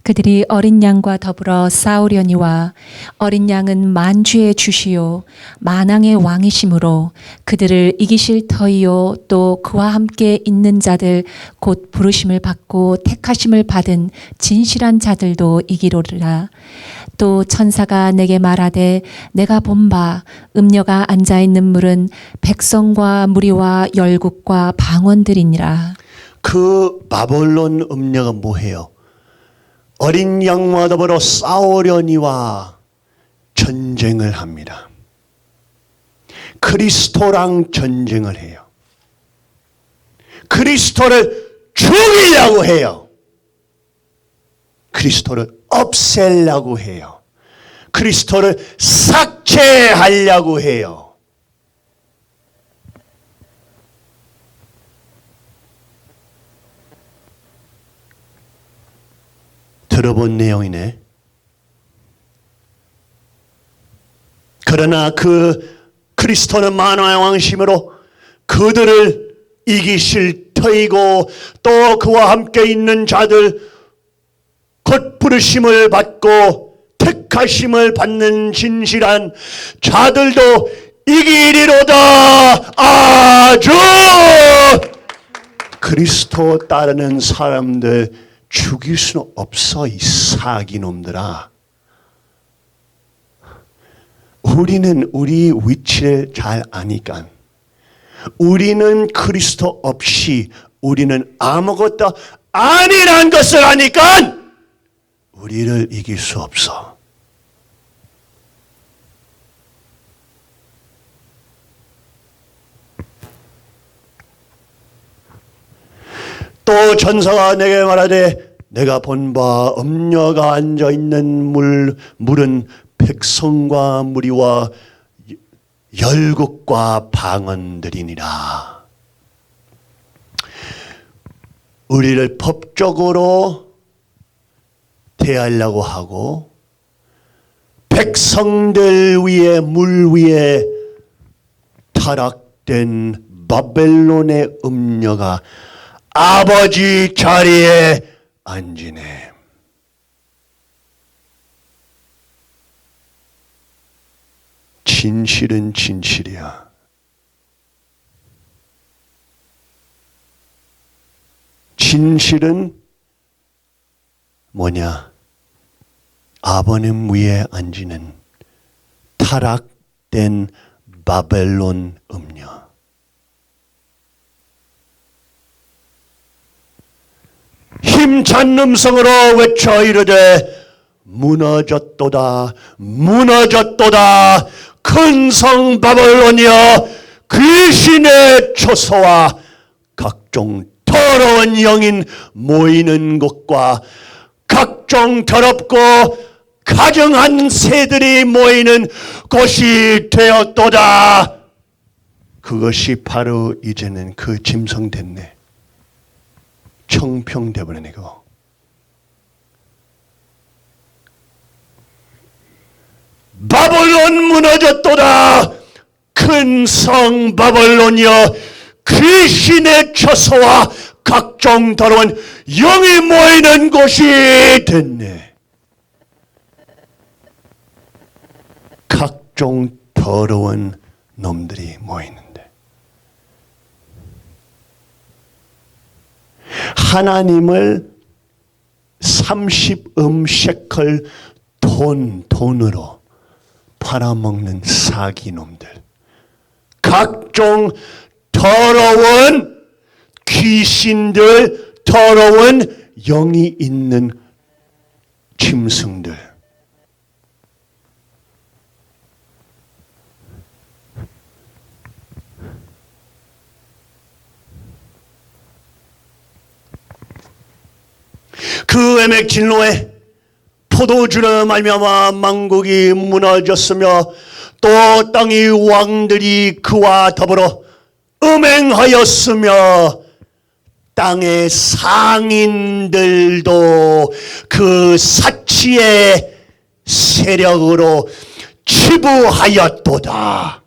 그들이 어린 양과 더불어 싸우려니와 어린 양은 만주의 주시요 만왕의 왕이심으로 그들을 이기실 터이요 또 그와 함께 있는 자들 곧 부르심을 받고 택하심을 받은 진실한 자들도 이기로리라. 또 천사가 내게 말하되 내가 본 바 음녀가 앉아 있는 물은 백성과 무리와 열국과 방언들이니라. 그 바벨론 음녀가 뭐해요? 어린 양과 더불어 싸우려니와 전쟁을 합니다. 그리스도랑 전쟁을 해요. 그리스도를 죽이려고 해요. 그리스도를 없애려고 해요. 그리스도를 삭제하려고 해요. 들어본 내용이네. 그러나 그 그리스도는 만왕의 왕심으로 그들을 이기실 터이고 또 그와 함께 있는 자들 곧 부르심을 받고 택하심을 받는 진실한 자들도 이기리로다. 아주 그리스도 따르는 사람들 죽일 수는 없어 이 사기놈들아. 우리는 우리 위치를 잘 아니까 우리는 그리스도 없이 우리는 아무것도 아니란 것을 아니까 우리를 이길 수 없어. 또 천사가 내게 말하되 내가 본 바 음녀가 앉아있는 물은 백성과 무리와 열국과 방언들이니라. 우리를 법적으로 대하려고 하고 백성들 위에 물 위에 타락된 바벨론의 음녀가 아버지 자리에 앉으네. 진실은 진실이야. 진실은 뭐냐? 아버님 위에 앉는 타락된 바벨론 음녀. 힘찬 음성으로 외쳐 이르되 무너졌도다 무너졌도다 큰 성 바벨론이여 귀신의 초소와 각종 더러운 영인 모이는 곳과 각종 더럽고 가증한 새들이 모이는 곳이 되었도다. 그것이 바로 이제는 그 짐승됐네. 청평되버리네 그거. 바벨론 무너졌도다. 큰 성 바벨론이여 귀신의 처소와 각종 더러운 영이 모이는 곳이 됐네. 각종 더러운 놈들이 모이는데 하나님을 30음 셰클 돈으로 팔아먹는 사기놈들, 각종 더러운 귀신들, 더러운 영이 있는 짐승들. 그 애맥진로에 포도주로 말미암아 만국이 무너졌으며 또 땅의 왕들이 그와 더불어 음행하였으며 땅의 상인들도 그 사치의 세력으로 치부하였도다.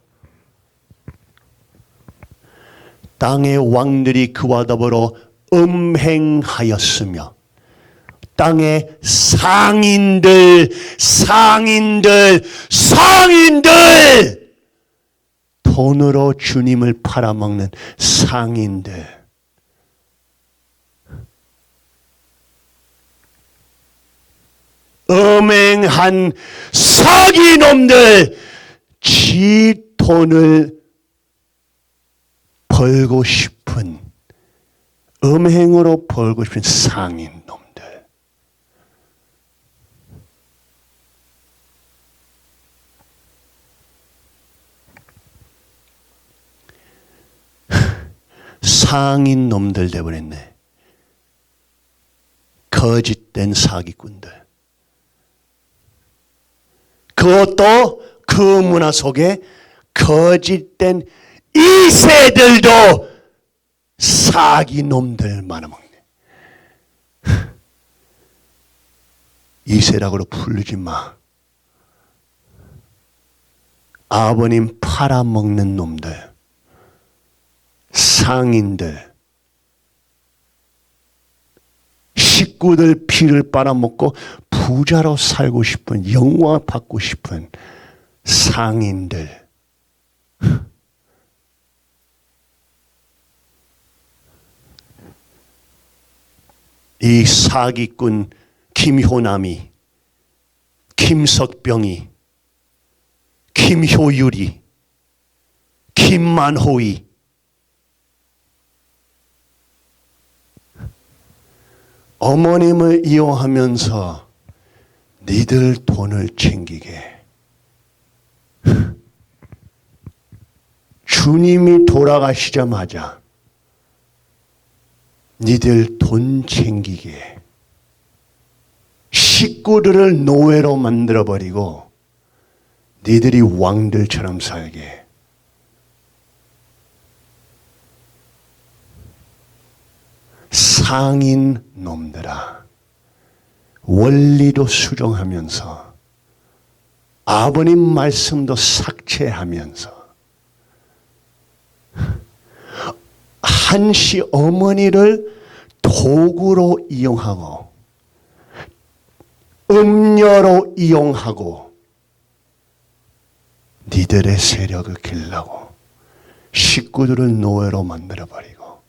땅의 왕들이 그와 더불어 음행하였으며 땅의 상인들 돈으로 주님을 팔아먹는 상인들, 음행한 사기놈들, 지 돈을 벌고 싶은, 음행으로 벌고 싶은 상인놈들. 상인 놈들 되어버렸네. 거짓된 사기꾼들. 그것도 그 문화 속에 거짓된 이세들도 사기 놈들 많아먹네. 이세라고 부르지 마. 아버님 팔아먹는 놈들, 상인들, 식구들 피를 빨아먹고 부자로 살고 싶은, 영화 받고 싶은 상인들. 이 사기꾼 김효남이, 김석병이, 김효율이, 김만호이, 어머님을 이용하면서 니들 돈을 챙기게. 주님이 돌아가시자마자 니들 돈 챙기게. 식구들을 노예로 만들어버리고 니들이 왕들처럼 살게. 상인 놈들아, 원리도 수정하면서 아버님 말씀도 삭제하면서 한시 어머니를 도구로 이용하고 음료로 이용하고 니들의 세력을 길라고 식구들을 노예로 만들어버리고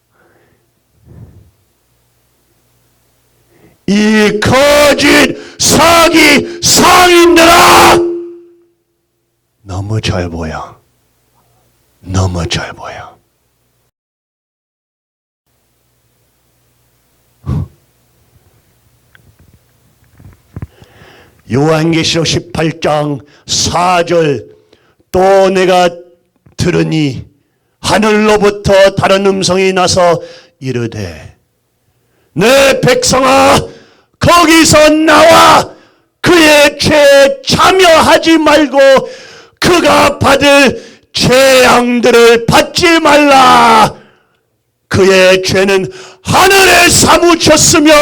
이 거짓 사기 상인들아 너무 잘 보여. 너무 잘 보여. 요한계시록 18장 4절 또 내가 들으니 하늘로부터 다른 음성이 나서 이르되 내 백성아 거기서 나와 그의 죄에 참여하지 말고 그가 받을 재앙들을 받지 말라. 그의 죄는 하늘에 사무쳤으며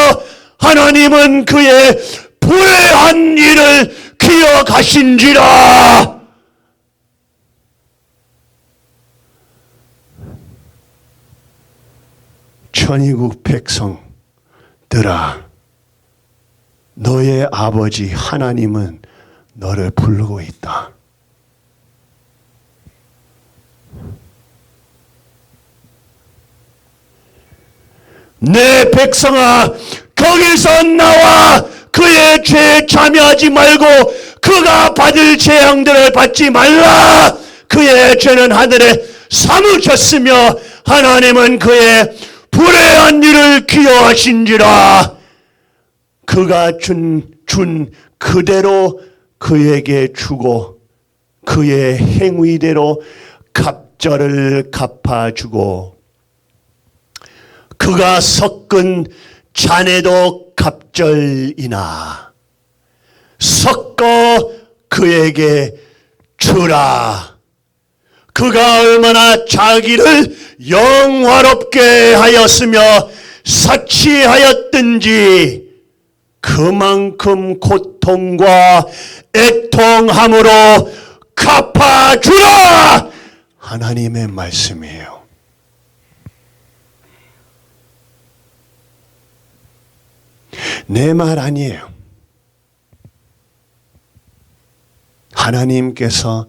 하나님은 그의 불의한 일을 기억하신지라. 천의국 백성들아 너의 아버지 하나님은 너를 부르고 있다. 내 백성아 거기서 나와 그의 죄에 참여하지 말고 그가 받을 재앙들을 받지 말라. 그의 죄는 하늘에 사무쳤으며 하나님은 그의 불의한 일을 기여하신지라. 그가 준 그대로 그에게 주고 그의 행위대로 갑절을 갚아주고 그가 섞은 잔에도 갑절이나 섞어 그에게 주라. 그가 얼마나 자기를 영화롭게 하였으며 사치하였든지 그만큼 고통과 애통함으로 갚아주라. 하나님의 말씀이에요. 내 말 아니에요. 하나님께서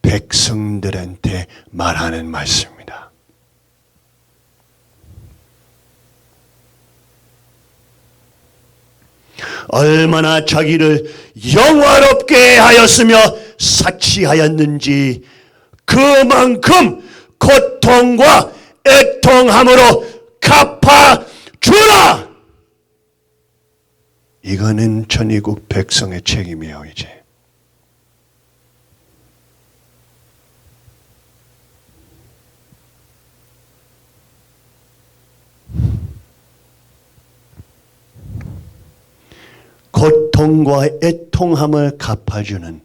백성들한테 말하는 말씀입니다. 얼마나 자기를 영화롭게 하였으며 사치하였는지 그만큼 고통과 애통함으로 갚아주라. 이거는 천의국 백성의 책임이에요. 이제 고통과 애통함을 갚아주는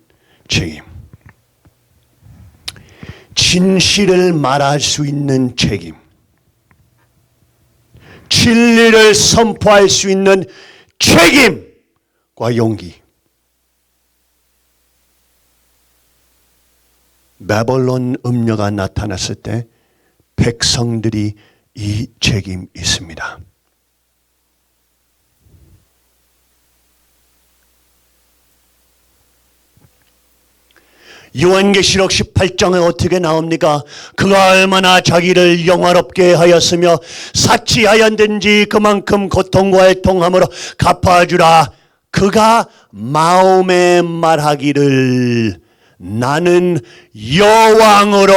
책임, 진실을 말할 수 있는 책임, 진리를 선포할 수 있는 책임과 용기. 바벨론 음녀가 나타났을 때 백성들이 이 책임이 있습니다. 요한계시록 18장에 어떻게 나옵니까? 그가 얼마나 자기를 영화롭게 하였으며 사치하였든지 그만큼 고통과 애통함으로 갚아주라. 그가 마음에 말하기를 나는 여왕으로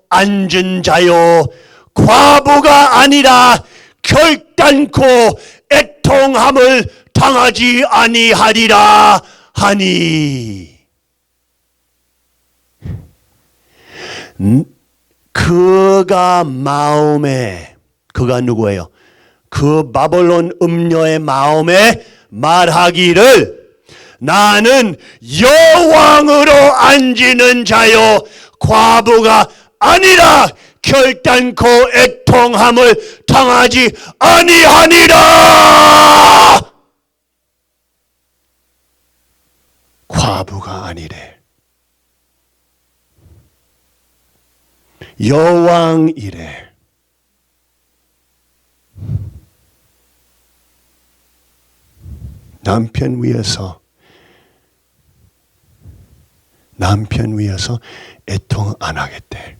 앉은 자요 과부가 아니라 결단코 애통함을 당하지 아니하리라 하니. 그가 마음에, 그가 누구예요? 그 바벨론 음녀의 마음에 말하기를 나는 여왕으로 앉는 자요 과부가 아니라 결단코 애통함을 당하지 아니하니라. 과부가 아니래. 여왕이래. 남편 위해서 애통 안 하겠대.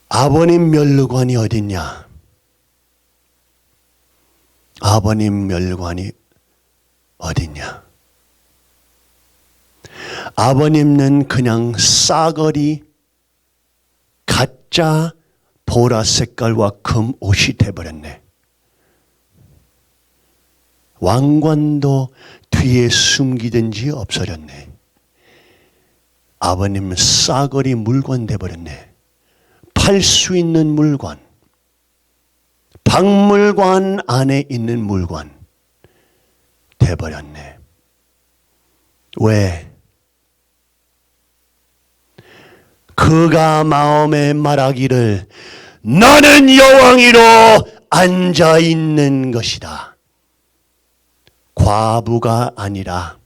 아버님 멸관이 어딨냐? 아버님 멸관이 어딨냐? 아버님은 그냥 싸거리 가짜 보라 색깔과 금 옷이 돼버렸네. 왕관도 뒤에 숨기든지 없어졌네. 아버님은 싸거리 물건 돼버렸네. 팔 수 있는 물건, 박물관 안에 있는 물건 돼버렸네. 왜? 그가 마음에 말하기를 나는 여왕이로 앉아 있는 것이다. 과부가 아니라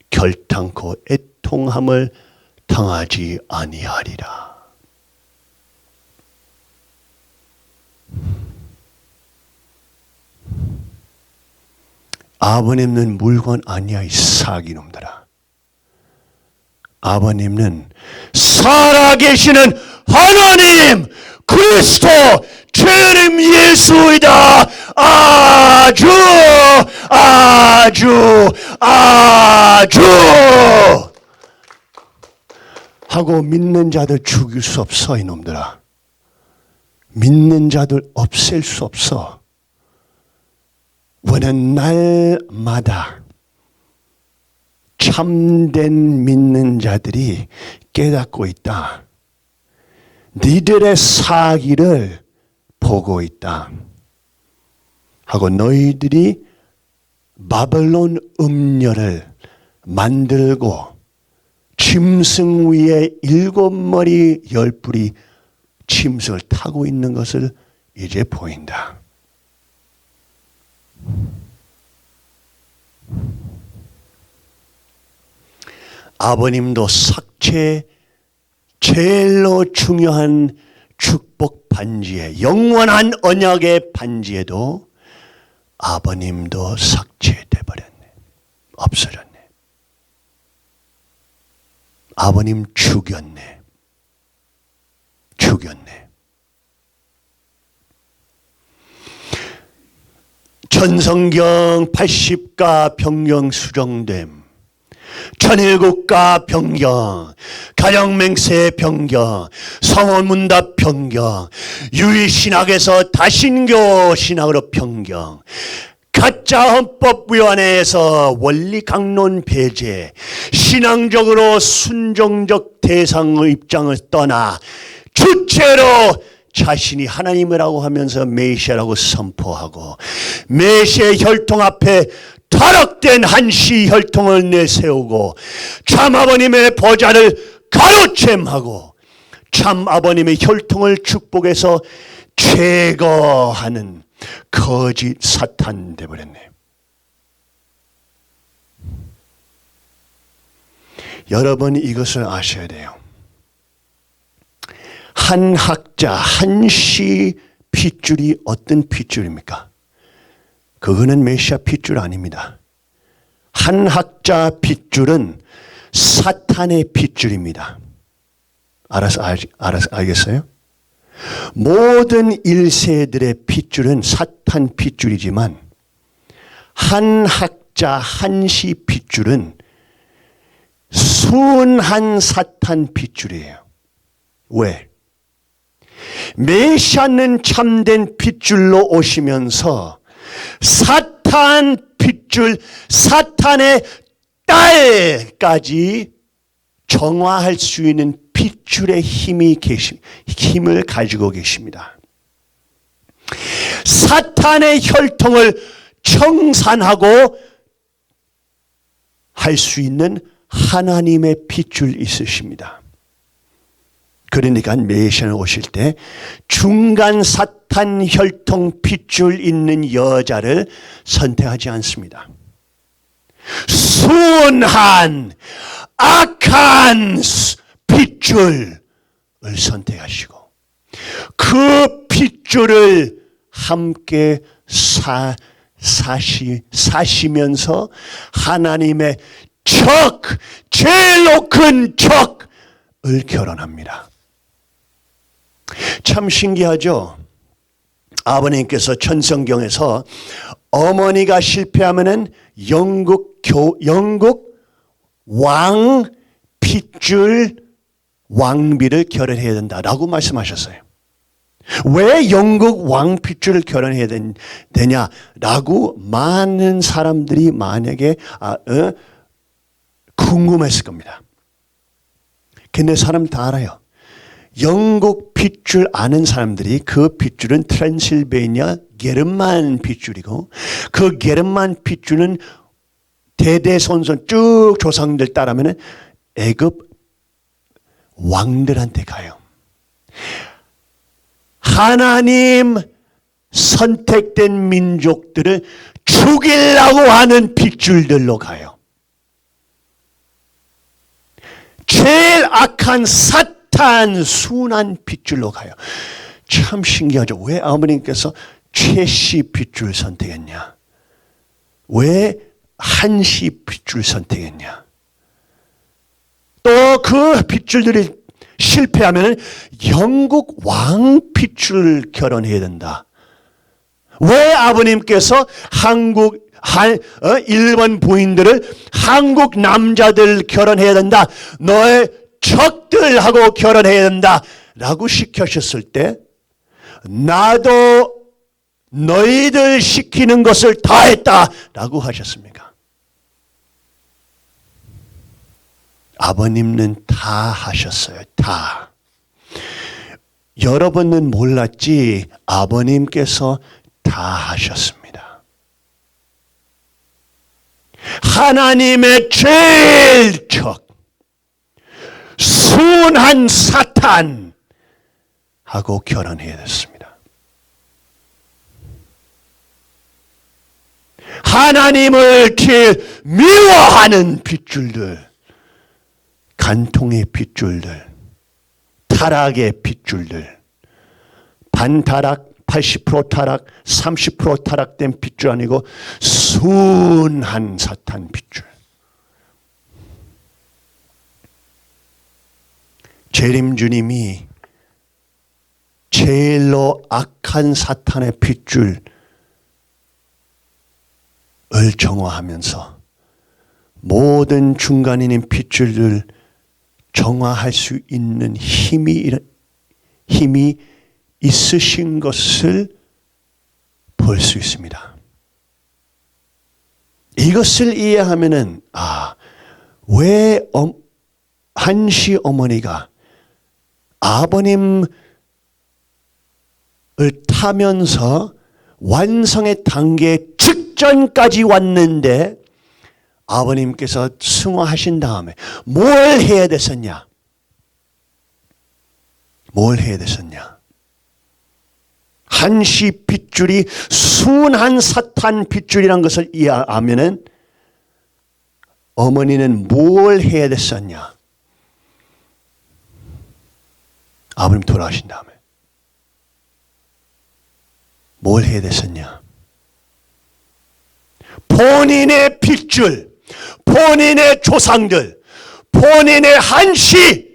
결탄코 애통함을 당하지 아니하리라. 아버님은 물건 아니야, 이 사기놈들아. 아버님은 살아계시는 하나님 그리스도 주님 예수이다. 아주 하고 믿는 자들 죽일 수 없어, 이놈들아. 믿는 자들 없앨 수 없어. 왜냐면 날마다 참된 믿는 자들이 깨닫고 있다. 니들의 사기를 보고 있다. 하고 너희들이 바벨론 음녀를 만들고 짐승 위에 7머리 10뿔이 짐승을 타고 있는 것을 이제 보인다. 아버님도 삭제 제일로 중요한 축복 반지에, 영원한 언약의 반지에도 아버님도 삭제돼 버렸네. 없어졌네. 아버님 죽였네. 천성경 80가 변경 수정됨. 천일국가 변경, 가정맹세 변경, 성원문답 변경, 유일신학에서 다신교 신학으로 변경, 가짜 헌법위원회에서 원리강론 배제, 신앙적으로 순종적 대상의 입장을 떠나 주체로 자신이 하나님이라고 하면서 메시아라고 선포하고 메시아의 혈통 앞에 타락된 한시 혈통을 내세우고 참 아버님의 보좌를 가로챈하고 참 아버님의 혈통을 축복해서 제거하는 거짓 사탄 되어버렸네. 여러분 이것을 아셔야 돼요. 한 학자, 한시 핏줄이 어떤 핏줄입니까? 그거는 메시아 핏줄 아닙니다. 한 학자 핏줄은 사탄의 핏줄입니다. 알아서 알겠어요? 모든 1세들의 핏줄은 사탄 핏줄이지만 한 학자 한시 핏줄은 순한 사탄 핏줄이에요. 왜? 메시아는 참된 핏줄로 오시면서 사탄 핏줄, 사탄의 딸까지 정화할 수 있는 핏줄의 힘을 가지고 계십니다. 사탄의 혈통을 청산하고 할 수 있는 하나님의 핏줄 있으십니다. 그러니까 메시아는 오실 때 중간 사탄 혈통 핏줄 있는 여자를 선택하지 않습니다. 순한 악한 핏줄을 선택하시고 그 핏줄을 함께 사시면서 하나님의 제일로 큰 척을 결혼합니다. 참 신기하죠? 아버님께서 천성경에서 어머니가 실패하면은 영국 왕 핏줄 왕비를 결혼해야 된다라고 말씀하셨어요. 왜 영국 왕 핏줄을 결혼해야 되냐라고 많은 사람들이 만약에 궁금했을 겁니다. 근데 사람 다 알아요. 영국 핏줄 아는 사람들이 그 핏줄은 트랜실베니아 게르만 핏줄이고 그 게르만 핏줄은 대대손손 쭉 조상들 따라하면 애굽 왕들한테 가요. 하나님 선택된 민족들을 죽이려고 하는 핏줄들로 가요. 제일 악한 사탄 순한 핏줄로 가요. 참 신기하죠. 왜 아버님께서 최씨 핏줄 선택했냐? 왜 한씨 핏줄 선택했냐? 또 그 핏줄들이 실패하면 영국 왕 핏줄 결혼해야 된다. 왜 아버님께서 일본 부인들을 한국 남자들 결혼해야 된다. 너의 적들하고 결혼해야 된다. 라고 시키셨을 때 나도 너희들 시키는 것을 다 했다. 라고 하셨습니까? 아버님은 다 하셨어요. 다. 여러분은 몰랐지 아버님께서 다 하셨습니다. 하나님의 제일 적 순한 사탄하고 결혼해야 됐습니다. 하나님을 제일 미워하는 핏줄들, 간통의 핏줄들, 타락의 핏줄들, 반타락, 80% 타락, 30% 타락된 핏줄 아니고 순한 사탄 핏줄. 재림주님이 제일로 악한 사탄의 핏줄을 정화하면서 모든 중간인인 핏줄을 정화할 수 있는 힘이 있으신 것을 볼 수 있습니다. 이것을 이해하면은 왜 한시 어머니가 아버님을 타면서 완성의 단계 직전까지 왔는데 아버님께서 승화하신 다음에 뭘 해야 됐었냐? 뭘 해야 됐었냐? 한시 핏줄이 순한 사탄 핏줄이라는 것을 이해하면은 어머니는 뭘 해야 됐었냐? 아버님 돌아가신 다음에 뭘 해야 됐었냐? 본인의 핏줄, 본인의 조상들, 본인의 한시을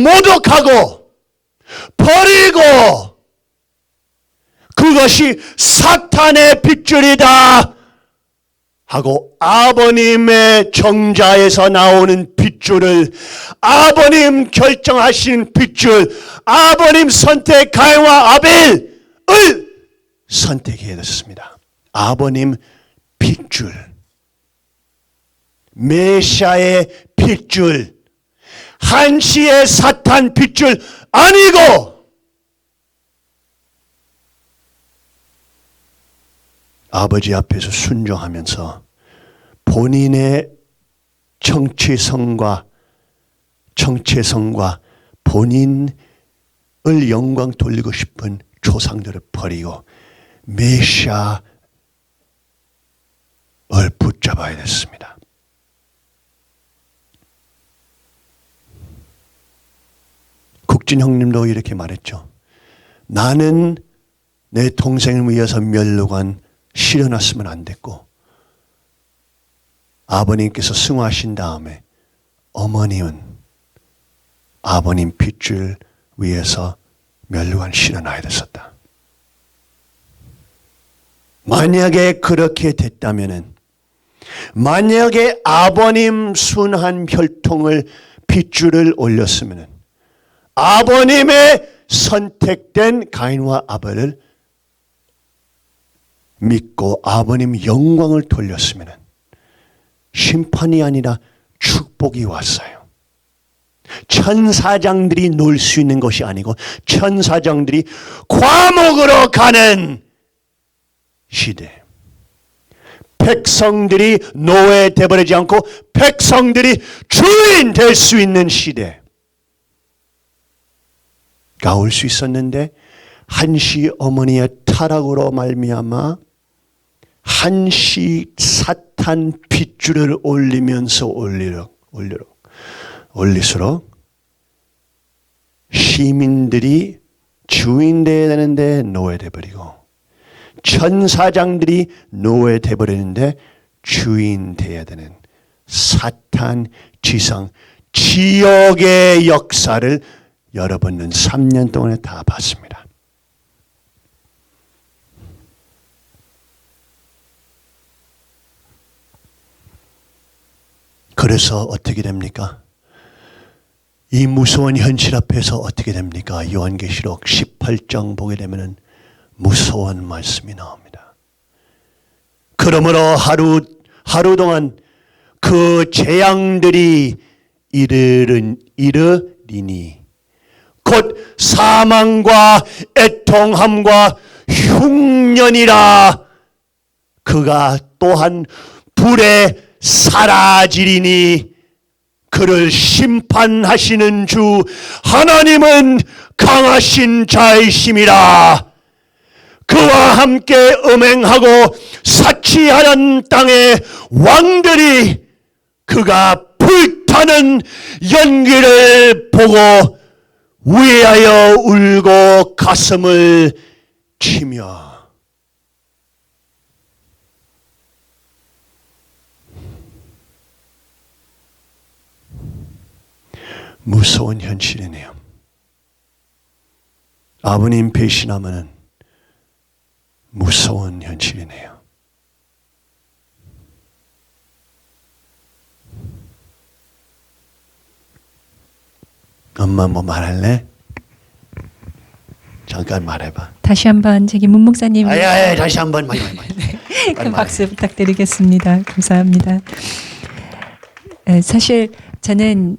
모독하고 버리고 그것이 사탄의 핏줄이다 하고 아버님의 정자에서 나오는 핏줄을 아버님 결정하신 핏줄, 아버님 선택 가인과 아벨을 선택해야 됐습니다. 아버님 핏줄, 메시아의 핏줄, 한시의 사탄 핏줄 아니고 아버지 앞에서 순종하면서 본인의 정체성과 본인을 영광 돌리고 싶은 조상들을 버리고 메시아를 붙잡아야 됐습니다. 국진 형님도 이렇게 말했죠. 나는 내 동생을 위해서 멸류관 실어놨으면 안 됐고 아버님께서 승화하신 다음에 어머님은 아버님 핏줄 위해서 멸류관 실어놔야 됐었다. 만약에 그렇게 됐다면은 만약에 아버님 순한 혈통을 핏줄을 올렸으면은 아버님의 선택된 가인과 아벨을 믿고 아버님 영광을 돌렸으면은 심판이 아니라 축복이 왔어요. 천사장들이 놀 수 있는 것이 아니고 천사장들이 과목으로 가는 시대. 백성들이 노예되버리지 않고 백성들이 주인 될 수 있는 시대가 올 수 있었는데 한시 어머니의 타락으로 말미암아 한시 사탄 핏줄을 올리면서 올릴수록 시민들이 주인 되어야 되는데 노예돼 버리고 천사장들이 노예돼 버리는데 주인 되어야 되는 사탄 지상 지역의 역사를 여러분은 3년 동안에 다 봤습니다. 그래서 어떻게 됩니까? 이 무서운 현실 앞에서 어떻게 됩니까? 요한계시록 18장 보게 되면은 무서운 말씀이 나옵니다. 그러므로 하루 동안 그 재앙들이 이르리니 곧 사망과 애통함과 흉년이라 그가 또한 불에 사라지리니 그를 심판하시는 주 하나님은 강하신 자이심이라. 그와 함께 음행하고 사치하는 땅의 왕들이 그가 불타는 연기를 보고 위하여 울고 가슴을 치며 무서운 현실이네요. 아버님 배신하면 무서운 현실이네요. 엄마 뭐 말할래? 잠깐 말해봐. 다시 한번 저기 문 목사님 다시 한번 많이. 큰 박수 부탁드리겠습니다. 감사합니다. 사실 저는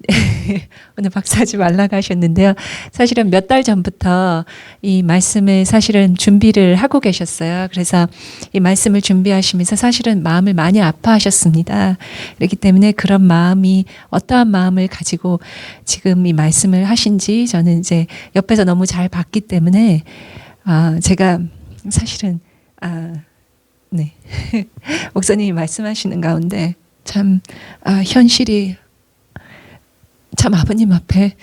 오늘 박수하지 말라고 하셨는데요. 사실은 몇 달 전부터 이 말씀을 사실은 준비를 하고 계셨어요. 그래서 이 말씀을 준비하시면서 사실은 마음을 많이 아파하셨습니다. 그렇기 때문에 그런 마음이 어떠한 마음을 가지고 지금 이 말씀을 하신지 저는 이제 옆에서 너무 잘 봤기 때문에 제가 사실은 네 목사님이 말씀하시는 가운데 참 현실이 참 아버님 앞에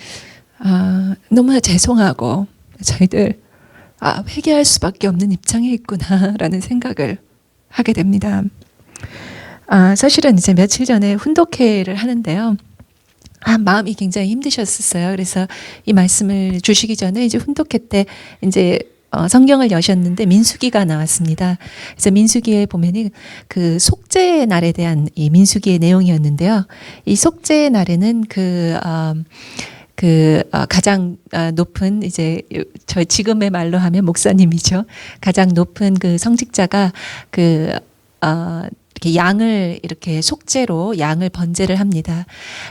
너무나 죄송하고 저희들 회개할 수밖에 없는 입장에 있구나라는 생각을 하게 됩니다. 사실은 이제 며칠 전에 훈독회를 하는데요. 마음이 굉장히 힘드셨었어요. 그래서 이 말씀을 주시기 전에 이제 훈독회 때 이제 성경을 여셨는데 민수기가 나왔습니다. 그래서 민수기에 보면은 그 속죄의 날에 대한 이 민수기의 내용이었는데요. 이 속죄의 날에는 가장 높은 이제 저희 지금의 말로 하면 목사님이죠. 가장 높은 그 성직자가 이렇게 양을 이렇게 속죄로 양을 번제를 합니다.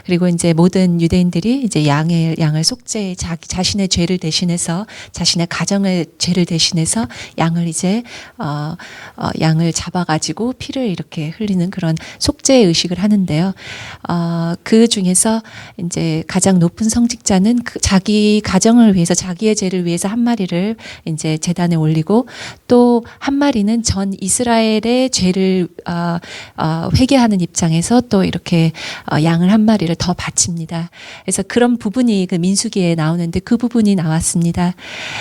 그리고 이제 모든 유대인들이 이제 양을 속죄 자신의 죄를 대신해서 자신의 가정의 죄를 대신해서 양을 이제 양을 잡아가지고 피를 이렇게 흘리는 그런 속죄 의식을 하는데요. 그 중에서 이제 가장 높은 성직자는 자기 가정을 위해서 자기의 죄를 위해서 한 마리를 이제 제단에 올리고 또 한 마리는 전 이스라엘의 죄를 회개하는 입장에서 또 이렇게 양을 한 마리를 더 바칩니다. 그래서 그런 부분이 그 민수기에 나오는데 그 부분이 나왔습니다.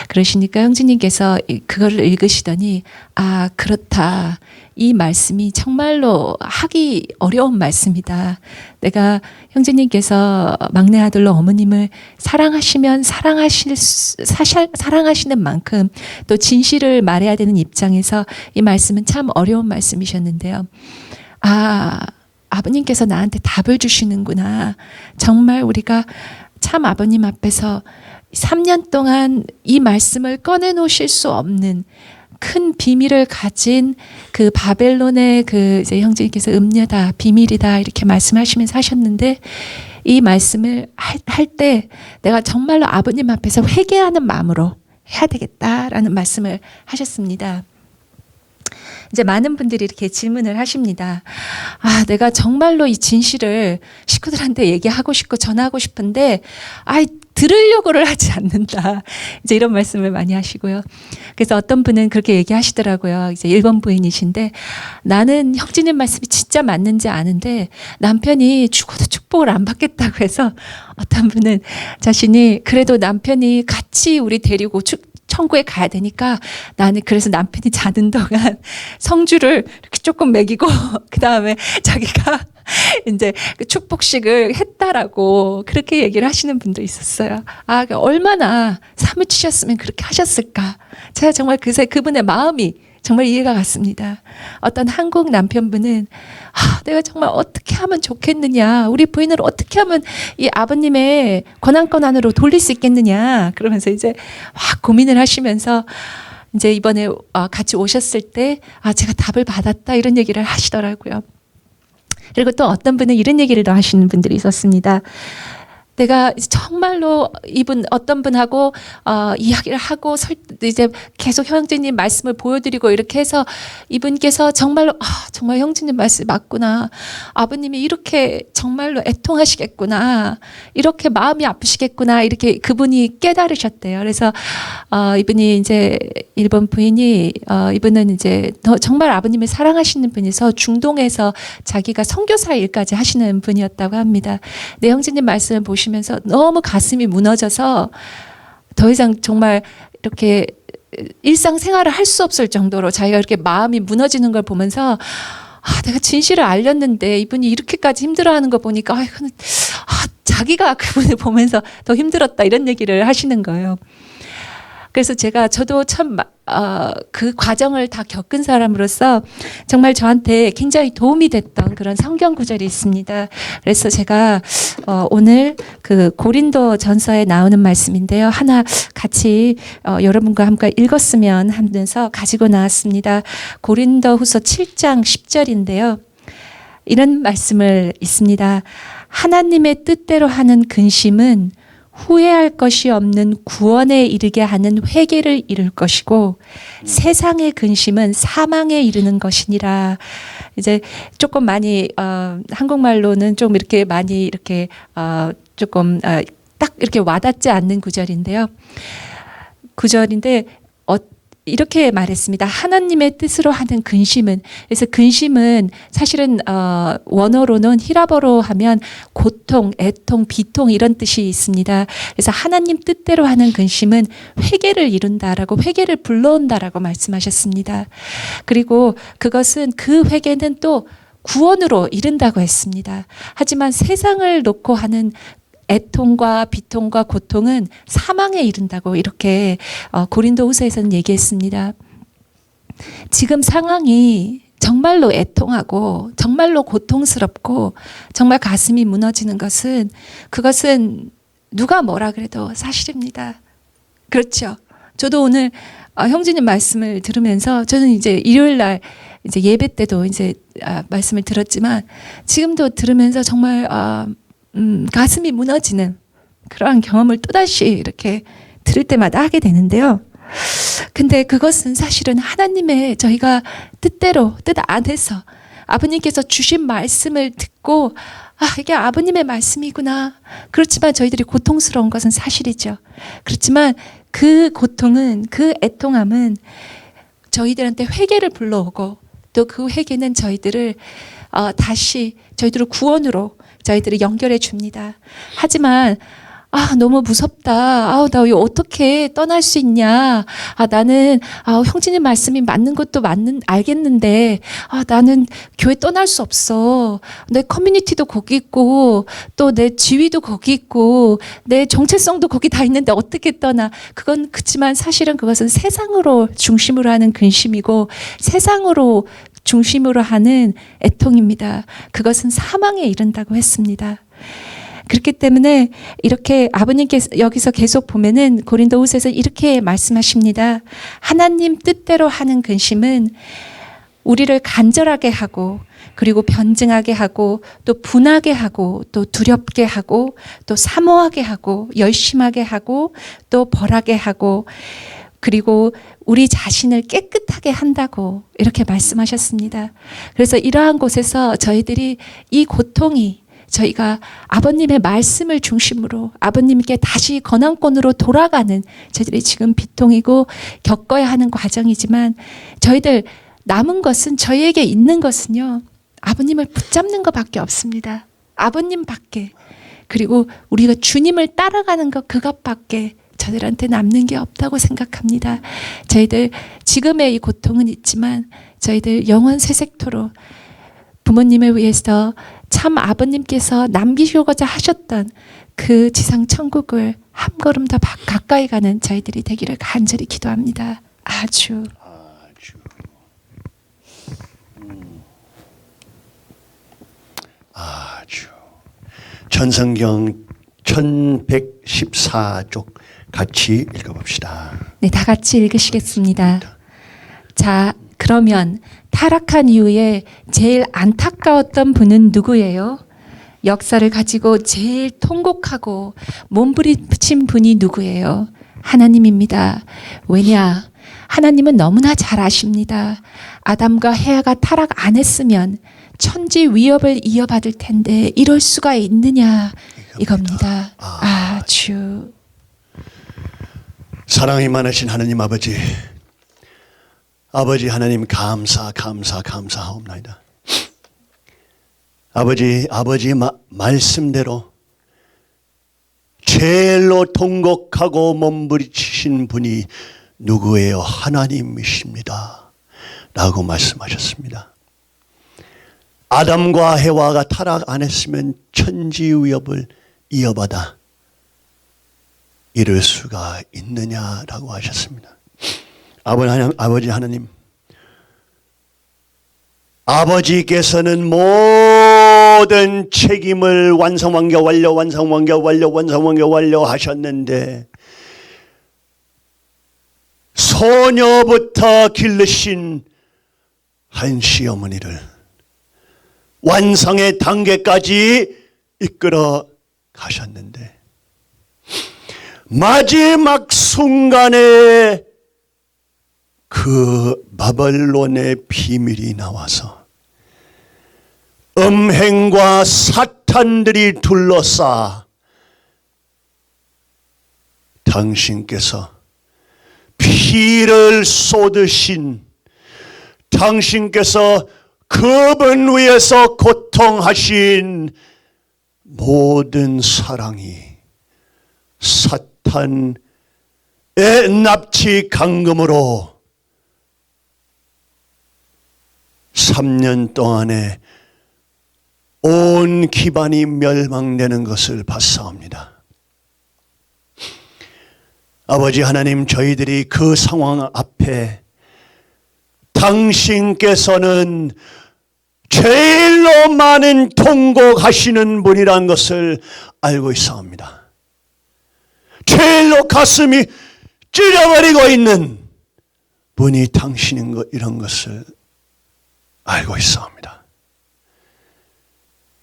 그러시니까 형제님께서 그거를 읽으시더니 아 그렇다. 이 말씀이 정말로 하기 어려운 말씀이다. 내가 형제님께서 막내 아들로 어머님을 사랑하시면 사랑하시는 만큼 또 진실을 말해야 되는 입장에서 이 말씀은 참 어려운 말씀이셨는데요. 아버님께서 나한테 답을 주시는구나. 정말 우리가 참 아버님 앞에서 3년 동안 이 말씀을 꺼내놓으실 수 없는 큰 비밀을 가진 그 바벨론의 그 이제 형제님께서 음녀다, 비밀이다 이렇게 말씀하시면서 하셨는데 이 말씀을 할 때 내가 정말로 아버님 앞에서 회개하는 마음으로 해야 되겠다라는 말씀을 하셨습니다. 이제 많은 분들이 이렇게 질문을 하십니다. 내가 정말로 이 진실을 식구들한테 얘기하고 싶고 전하고 싶은데, 들으려고를 하지 않는다. 이제 이런 말씀을 많이 하시고요. 그래서 어떤 분은 그렇게 얘기하시더라고요. 이제 일본 부인이신데, 나는 형제님 말씀이 진짜 맞는지 아는데, 남편이 죽어도 축복을 안 받겠다고 해서, 어떤 분은 자신이 그래도 남편이 같이 우리 데리고 천국에 가야 되니까 나는 그래서 남편이 자는 동안 성주를 이렇게 조금 먹이고 그 다음에 자기가 이제 그 축복식을 했다라고 그렇게 얘기를 하시는 분도 있었어요. 얼마나 사무치셨으면 그렇게 하셨을까. 제가 정말 그분의 마음이 정말 이해가 갔습니다. 어떤 한국 남편분은 내가 정말 어떻게 하면 좋겠느냐. 우리 부인을 어떻게 하면 이 아버님의 권한권 안으로 돌릴 수 있겠느냐. 그러면서 이제 막 고민을 하시면서 이제 이번에 같이 오셨을 때 제가 답을 받았다 이런 얘기를 하시더라고요. 그리고 또 어떤 분은 이런 얘기를 더 하시는 분들이 있었습니다. 내가 정말로 어떤 분하고 이야기를 하고 이제 계속 형제님 말씀을 보여드리고 이렇게 해서 이분께서 정말로 정말 형제님 말씀이 맞구나. 아버님이 이렇게 정말로 애통하시겠구나. 이렇게 마음이 아프시겠구나. 이렇게 그분이 깨달으셨대요. 그래서 이분이 이제 일본 부인이 이분은 이제 정말 아버님을 사랑하시는 분이서 중동에서 자기가 선교사 일까지 하시는 분이었다고 합니다. 내 형제님 말씀을 보시면서 너무 가슴이 무너져서 더 이상 정말 이렇게 일상생활을 할 수 없을 정도로 자기가 이렇게 마음이 무너지는 걸 보면서 내가 진실을 알렸는데 이분이 이렇게까지 힘들어하는 거 보니까 이거는 자기가 그분을 보면서 더 힘들었다 이런 얘기를 하시는 거예요. 그래서 저도 참 그 과정을 다 겪은 사람으로서 정말 저한테 굉장히 도움이 됐던 그런 성경 구절이 있습니다. 그래서 제가 오늘 그 고린도 전서에 나오는 말씀인데요. 하나 같이 여러분과 함께 읽었으면 하면서 가지고 나왔습니다. 고린도 후서 7장 10절인데요. 이런 말씀을 있습니다. 하나님의 뜻대로 하는 근심은 후회할 것이 없는 구원에 이르게 하는 회개를 이룰 것이고 세상의 근심은 사망에 이르는 것이니라. 이제 조금 많이 한국말로는 좀 이렇게 많이 이렇게 조금 딱 이렇게 와닿지 않는 구절인데요. 이렇게 말했습니다. 하나님의 뜻으로 하는 근심은, 그래서 근심은 사실은 원어로는 히라버로 하면 고통, 애통, 비통 이런 뜻이 있습니다. 그래서 하나님 뜻대로 하는 근심은 회개를 이룬다라고, 회개를 불러온다라고 말씀하셨습니다. 그리고 그것은 그 회개는 또 구원으로 이른다고 했습니다. 하지만 세상을 놓고 하는 애통과 비통과 고통은 사망에 이른다고 이렇게 고린도후서에서는 얘기했습니다. 지금 상황이 정말로 애통하고 정말로 고통스럽고 정말 가슴이 무너지는 그것은 누가 뭐라 그래도 사실입니다. 그렇죠. 저도 오늘 형제님 말씀을 들으면서 저는 이제 일요일 날 이제 예배 때도 이제 말씀을 들었지만 지금도 들으면서 정말 가슴이 무너지는 그러한 경험을 또다시 이렇게 들을 때마다 하게 되는데요. 근데 그것은 사실은 하나님의 저희가 뜻대로 뜻 안에서 아버님께서 주신 말씀을 듣고 이게 아버님의 말씀이구나. 그렇지만 저희들이 고통스러운 것은 사실이죠. 그렇지만 그 고통은 그 애통함은 저희들한테 회개를 불러오고 또 그 회개는 저희들을 다시 저희들을 구원으로 저희들을 연결해 줍니다. 하지만 너무 무섭다. 나 어떻게 떠날 수 있냐. 나는 형제님 말씀이 맞는 것도 알겠는데 나는 교회 떠날 수 없어. 내 커뮤니티도 거기 있고 또 내 지위도 거기 있고 내 정체성도 거기 다 있는데 어떻게 떠나. 그렇지만 사실은 그것은 세상으로 중심으로 하는 근심이고 세상으로 중심으로 하는 애통입니다. 그것은 사망에 이른다고 했습니다. 그렇기 때문에 이렇게 아버님께서 여기서 계속 보면은 고린도후서에서 이렇게 말씀하십니다. 하나님 뜻대로 하는 근심은 우리를 간절하게 하고 그리고 변증하게 하고 또 분하게 하고 또 두렵게 하고 또 사모하게 하고 열심하게 하고 또 벌하게 하고 그리고 우리 자신을 깨끗하게 한다고 이렇게 말씀하셨습니다. 그래서 이러한 곳에서 저희들이 이 고통이 저희가 아버님의 말씀을 중심으로 아버님께 다시 권한권으로 돌아가는 저희들이 지금 비통이고 겪어야 하는 과정이지만 저희들 남은 것은 저희에게 있는 것은요. 아버님을 붙잡는 것밖에 없습니다. 아버님밖에. 그리고 우리가 주님을 따라가는 것 그것밖에 저희들한테 남는 게 없다고 생각합니다. 저희들 지금의 이 고통은 있지만 저희들 영원 세색토록 부모님을 위해서 참 아버님께서 남기시고자 하셨던 그 지상 천국을 한 걸음 더 가까이 가는 저희들이 되기를 간절히 기도합니다. 아주. 전성경 1114쪽 같이 읽어봅시다. 네, 다 같이 읽으시겠습니다. 자, 그러면 타락한 이후에 제일 안타까웠던 분은 누구예요? 역사를 가지고 제일 통곡하고 몸부림친 분이 누구예요? 하나님입니다. 왜냐? 하나님은 너무나 잘 아십니다. 아담과 헤아가 타락 안 했으면 천지 위협을 이어받을 텐데 이럴 수가 있느냐 이겁니다. 아주. 사랑이 많으신 하나님 아버지, 아버지 하나님 감사하옵나이다. 아버지 말씀대로 제일로 통곡하고 몸부림치신 분이 누구예요? 하나님이십니다. 라고 말씀하셨습니다. 아담과 해와가 타락 안 했으면 천지 위협을 이어받아 이럴 수가 있느냐라고 하셨습니다. 아버지 하나님, 아버지께서는 모든 책임을 완성완료 하셨는데 소녀부터 기르신 한 시어머니를 완성의 단계까지 이끌어 가셨는데 마지막 순간에 그 바벨론의 비밀이 나와서 음행과 사탄들이 둘러싸 당신께서 피를 쏟으신 당신께서 그분 위에서 고통하신 모든 사랑이 사탄의 납치 강금으로 3년 동안에 온 기반이 멸망되는 것을 봤사옵니다. 아버지 하나님, 저희들이 그 상황 앞에 당신께서는 제일로 많은 통곡하시는 분이라는 것을 알고 있사옵니다. 제일로 가슴이 찢어버리고 있는 분이 당신인 것, 이런 것을 알고 있사옵니다.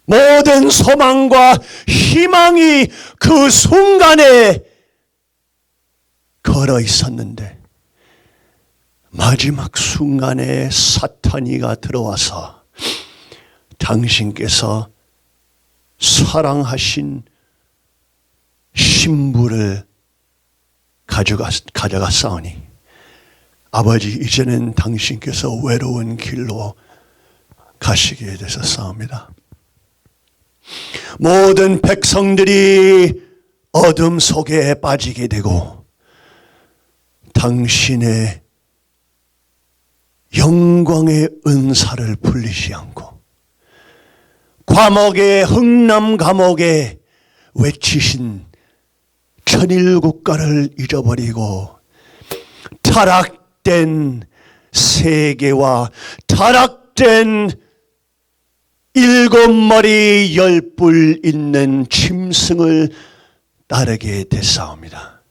모든 소망과 희망이 그 순간에 걸어 있었는데 마지막 순간에 사탄이가 들어와서 당신께서 사랑하신 신부를 가져갔사오니 아버지 이제는 당신께서 외로운 길로 가시게 되셨사옵니다. 모든 백성들이 어둠 속에 빠지게 되고 당신의 영광의 은사를 불리지 않고 감옥에 흥남 감옥에 외치신 천일국가를 잊어버리고 타락된 세계와 타락된 7머리 10뿔 있는 짐승을 따르게 됐사옵니다.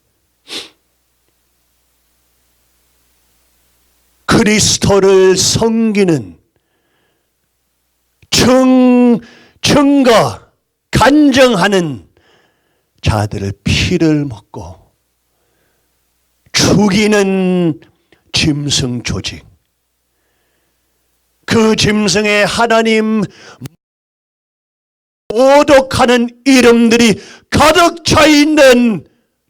그리스도를 섬기는 증거 간증하는 자들을 피를 먹고 죽이는 짐승 조직, 그 짐승의 하나님 모독하는 이름들이 가득 차 있는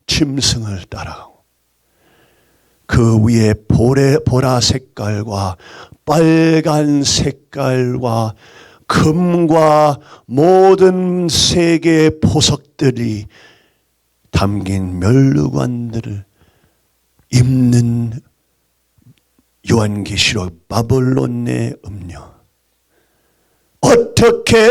짐승을 따라가고 그 위에 보라 색깔과 빨간 색깔과 금과 모든 세계의 보석들이 담긴 멸류관들을 입는 요한계시록 바벨론의 음료. 어떻게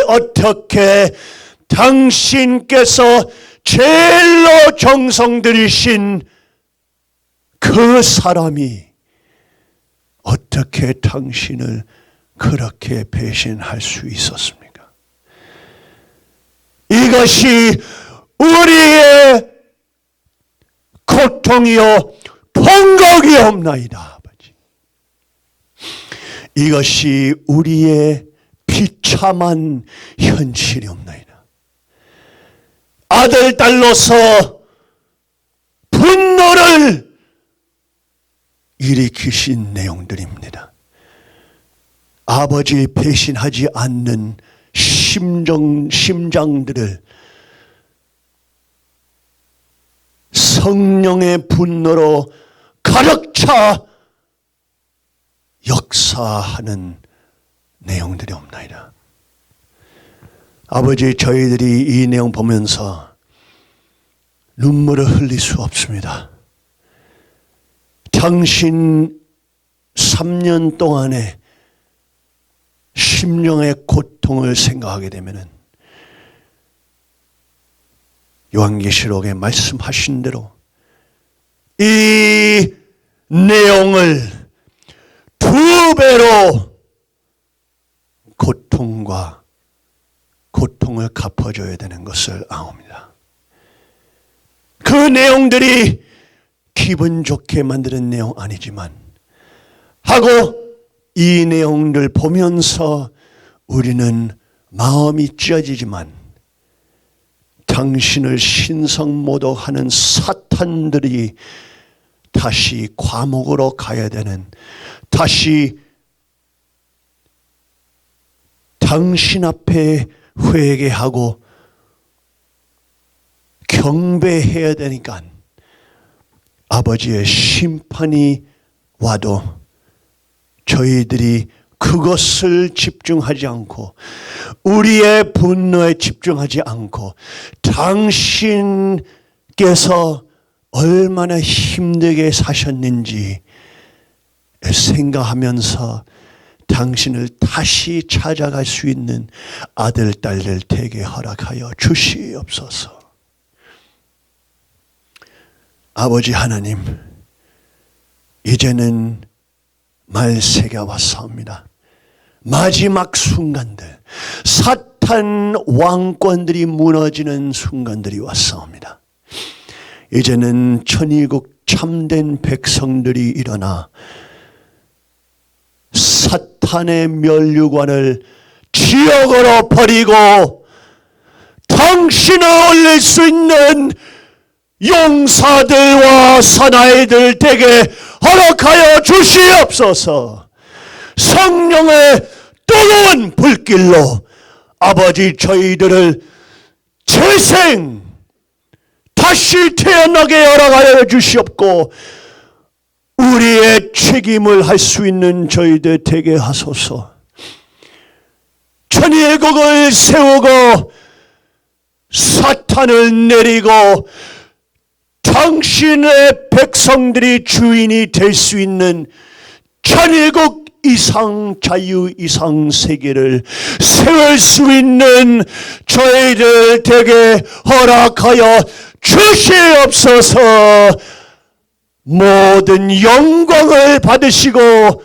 당신께서 제일로 정성 들이신 그 사람이 어떻게 당신을 그렇게 배신할 수 있었습니까? 이것이 우리의 고통이요 통곡이옵나이다. 아버지. 이것이 우리의 비참한 현실이옵나이다. 아들, 딸로서 분노를 일으키신 내용들입니다. 아버지 배신하지 않는 심장들을 성령의 분노로 가득 차 역사하는 내용들이 없나이다. 아버지, 저희들이 이 내용 보면서 눈물을 흘릴 수 없습니다. 당신 3년 동안의 심령의 고통을 생각하게 되면은 요한계시록에 말씀하신 대로 이 내용을 2배로 고통을 갚아줘야 되는 것을 아옵니다. 그 내용들이 기분 좋게 만드는 내용 아니지만 하고 이 내용을 보면서 우리는 마음이 찢어지지만 당신을 신성모독하는 사탄들이 다시 감옥으로 가야 되는, 다시 당신 앞에 회개하고 경배해야 되니까 아버지의 심판이 와도 저희들이 그것을 집중하지 않고 우리의 분노에 집중하지 않고 당신께서 얼마나 힘들게 사셨는지 생각하면서 당신을 다시 찾아갈 수 있는 아들, 딸들 되게 허락하여 주시옵소서. 아버지 하나님, 이제는 말세가 왔사옵니다. 마지막 순간들, 사탄 왕권들이 무너지는 순간들이 왔사옵니다. 이제는 천일국 참된 백성들이 일어나 사탄의 면류관을 지옥으로 버리고 당신을 올릴 수 있는 용사들과 사나이들 되게 허락하여 주시옵소서. 성령의 뜨거운 불길로 아버지 저희들을 재생 다시 태어나게 허락하여 주시옵고 우리의 책임을 할 수 있는 저희들 되게 하소서. 천일국을 세우고 사탄을 내리고 당신의 백성들이 주인이 될 수 있는 천일국 이상 자유 이상 세계를 세울 수 있는 저희들 되게 허락하여 주시옵소서. 모든 영광을 받으시고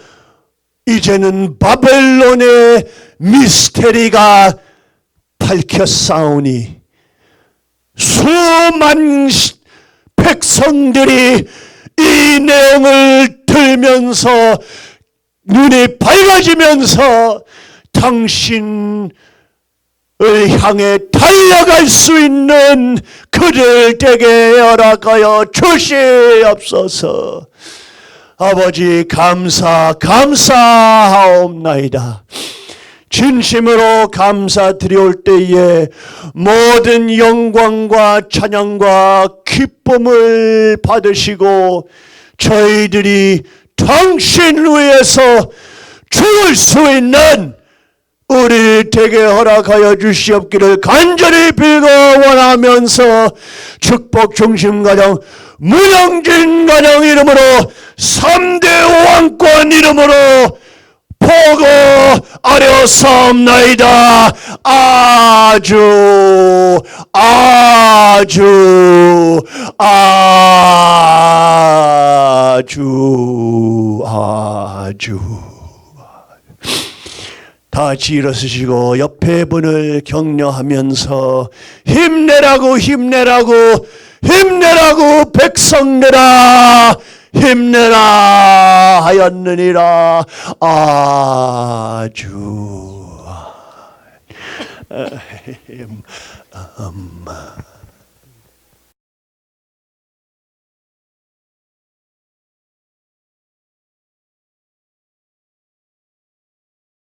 이제는 바벨론의 미스테리가 밝혀싸우니 수만 백성들이 이 내용을 들으면서 눈이 밝아지면서 당신을 향해 달려갈 수 있는 그들 되게 허락하여 주시옵소서. 아버지 감사하옵나이다. 진심으로 감사드려올 때에 모든 영광과 찬양과 기쁨을 받으시고 저희들이 당신 위해서 죽을 수 있는 우리를 되게 허락하여 주시옵기를 간절히 빌고 원하면서 축복 중심 가정 문영진 가정 이름으로 3대 왕권 이름으로 보고 아뢰옵나이다. 아주 다 같이 일어서시고 옆에 분을 격려하면서 힘내라고 백성들아 힘내라 하였느니라. 아주